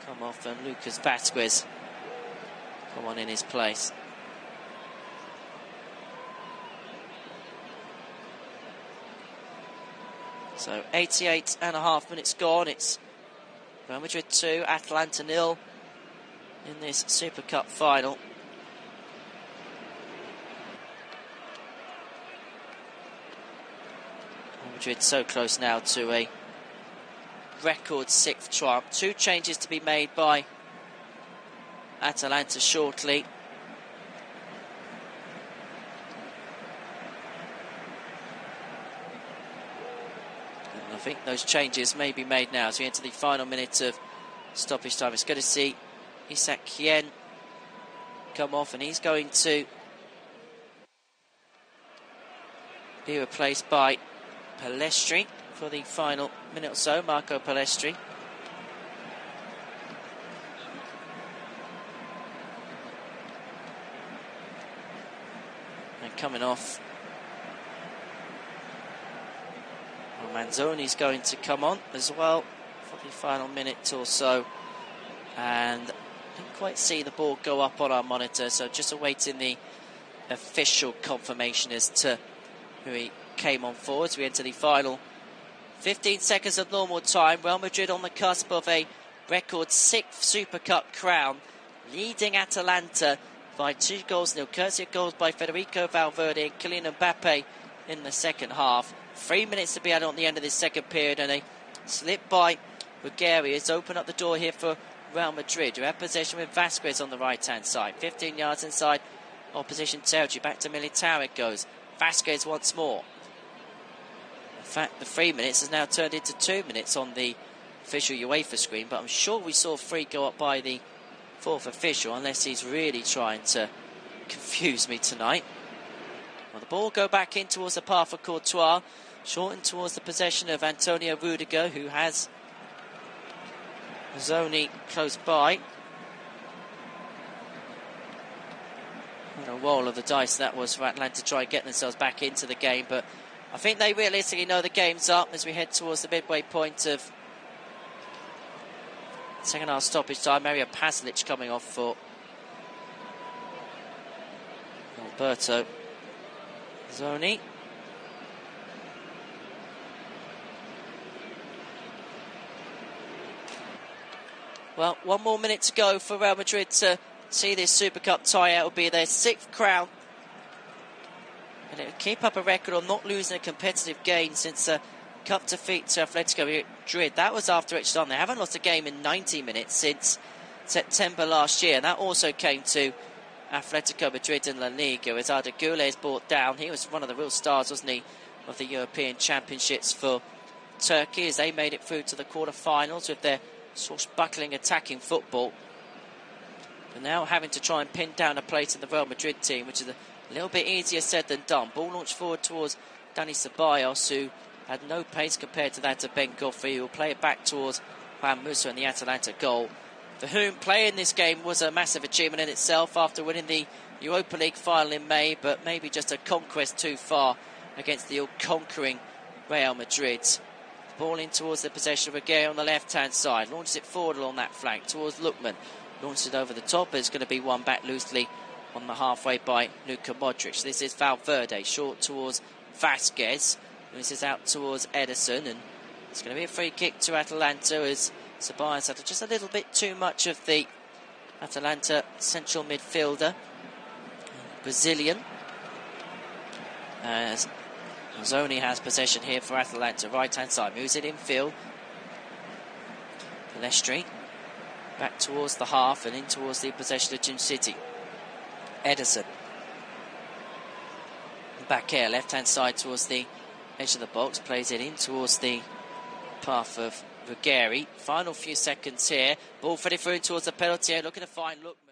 come off and Lucas Vazquez come on in his place. So 88.5 minutes gone. It's Real Madrid 2, Atalanta 0 in this Super Cup final. Real Madrid so close now to a record 6th triumph. 2 changes to be made by Atalanta shortly. And I think those changes may be made now as we enter the final minute of stoppage time. It's going to see Isak Hien come off, and he's going to be replaced by Palestri for the final minute or so. Marco Palestri. coming off. Well, Manzoni's going to come on as well for the final minute or so. And I didn't quite see the ball go up on our monitor, so just awaiting the official confirmation as to who he came on for as we enter the final 15 seconds of normal time. Real Madrid on the cusp of a record 6th Super Cup crown, leading Atalanta by 2-0, courtesy of goals by Federico Valverde and Kylian Mbappe in the second half. 3 minutes to be added on the end of this second period, and a slip by Bulgaria has opened up the door here for Real Madrid, who have possession with Vasquez on the right-hand side. 15 yards inside opposition territory. Back to Militao it goes. Vasquez once more. In fact, the 3 minutes has now turned into 2 minutes on the official UEFA screen, but I'm sure we saw 3 go up by the 4th official, unless he's really trying to confuse me tonight. Well, the ball go back in towards the path of Courtois, shortened towards the possession of Antonio Rudiger, who has Zoni close by. What a roll of the dice that was for Atalanta to try and get themselves back into the game, but I think they realistically know the game's up as we head towards the midway point of second half stoppage time. Mario Pasalic coming off for Alberto Zoni. Well, 1 more minute to go for Real Madrid to see this Super Cup tie-out. Will be their 6th crown, and it will keep up a record of not losing a competitive game since a cup defeat to Atletico Madrid. That was after it's done. They haven't lost a game in 90 minutes since September last year, and that also came to Atletico Madrid in La Liga as Arda Güler is brought down. He was one of the real stars, wasn't he, of the European Championships for Turkey, as they made it through to the quarter-finals with their swashbuckling attacking football. But now having to try and pin down a place in the Real Madrid team, which is a little bit easier said than done. Ball launched forward towards Dani Ceballos, who had no pace compared to that of Ben Godfrey, who will play it back towards Juan Musa in the Atalanta goal, for whom playing this game was a massive achievement in itself after winning the Europa League final in May, but maybe just a conquest too far against the all-conquering Real Madrid. Ball in towards the possession of Bulgaria on the left-hand side. Launches it forward along that flank towards Lookman. Launches it over the top. It's going to be won back loosely on the halfway by Luka Modric. This is Valverde, short towards Vasquez. This is out towards Ederson, and it's going to be a free kick to Atalanta as Ceballos had just a little bit too much of the Atalanta central midfielder, Brazilian, as Zoni has possession here for Atalanta. Right hand side, moves it infield. Palestri back towards the half and in towards the possession of Gym City. Ederson back here, left hand side towards the edge of the box, plays it in towards the path of Ruggieri. Final few seconds here, ball fitted through towards the penalty area, looking to find Lookman.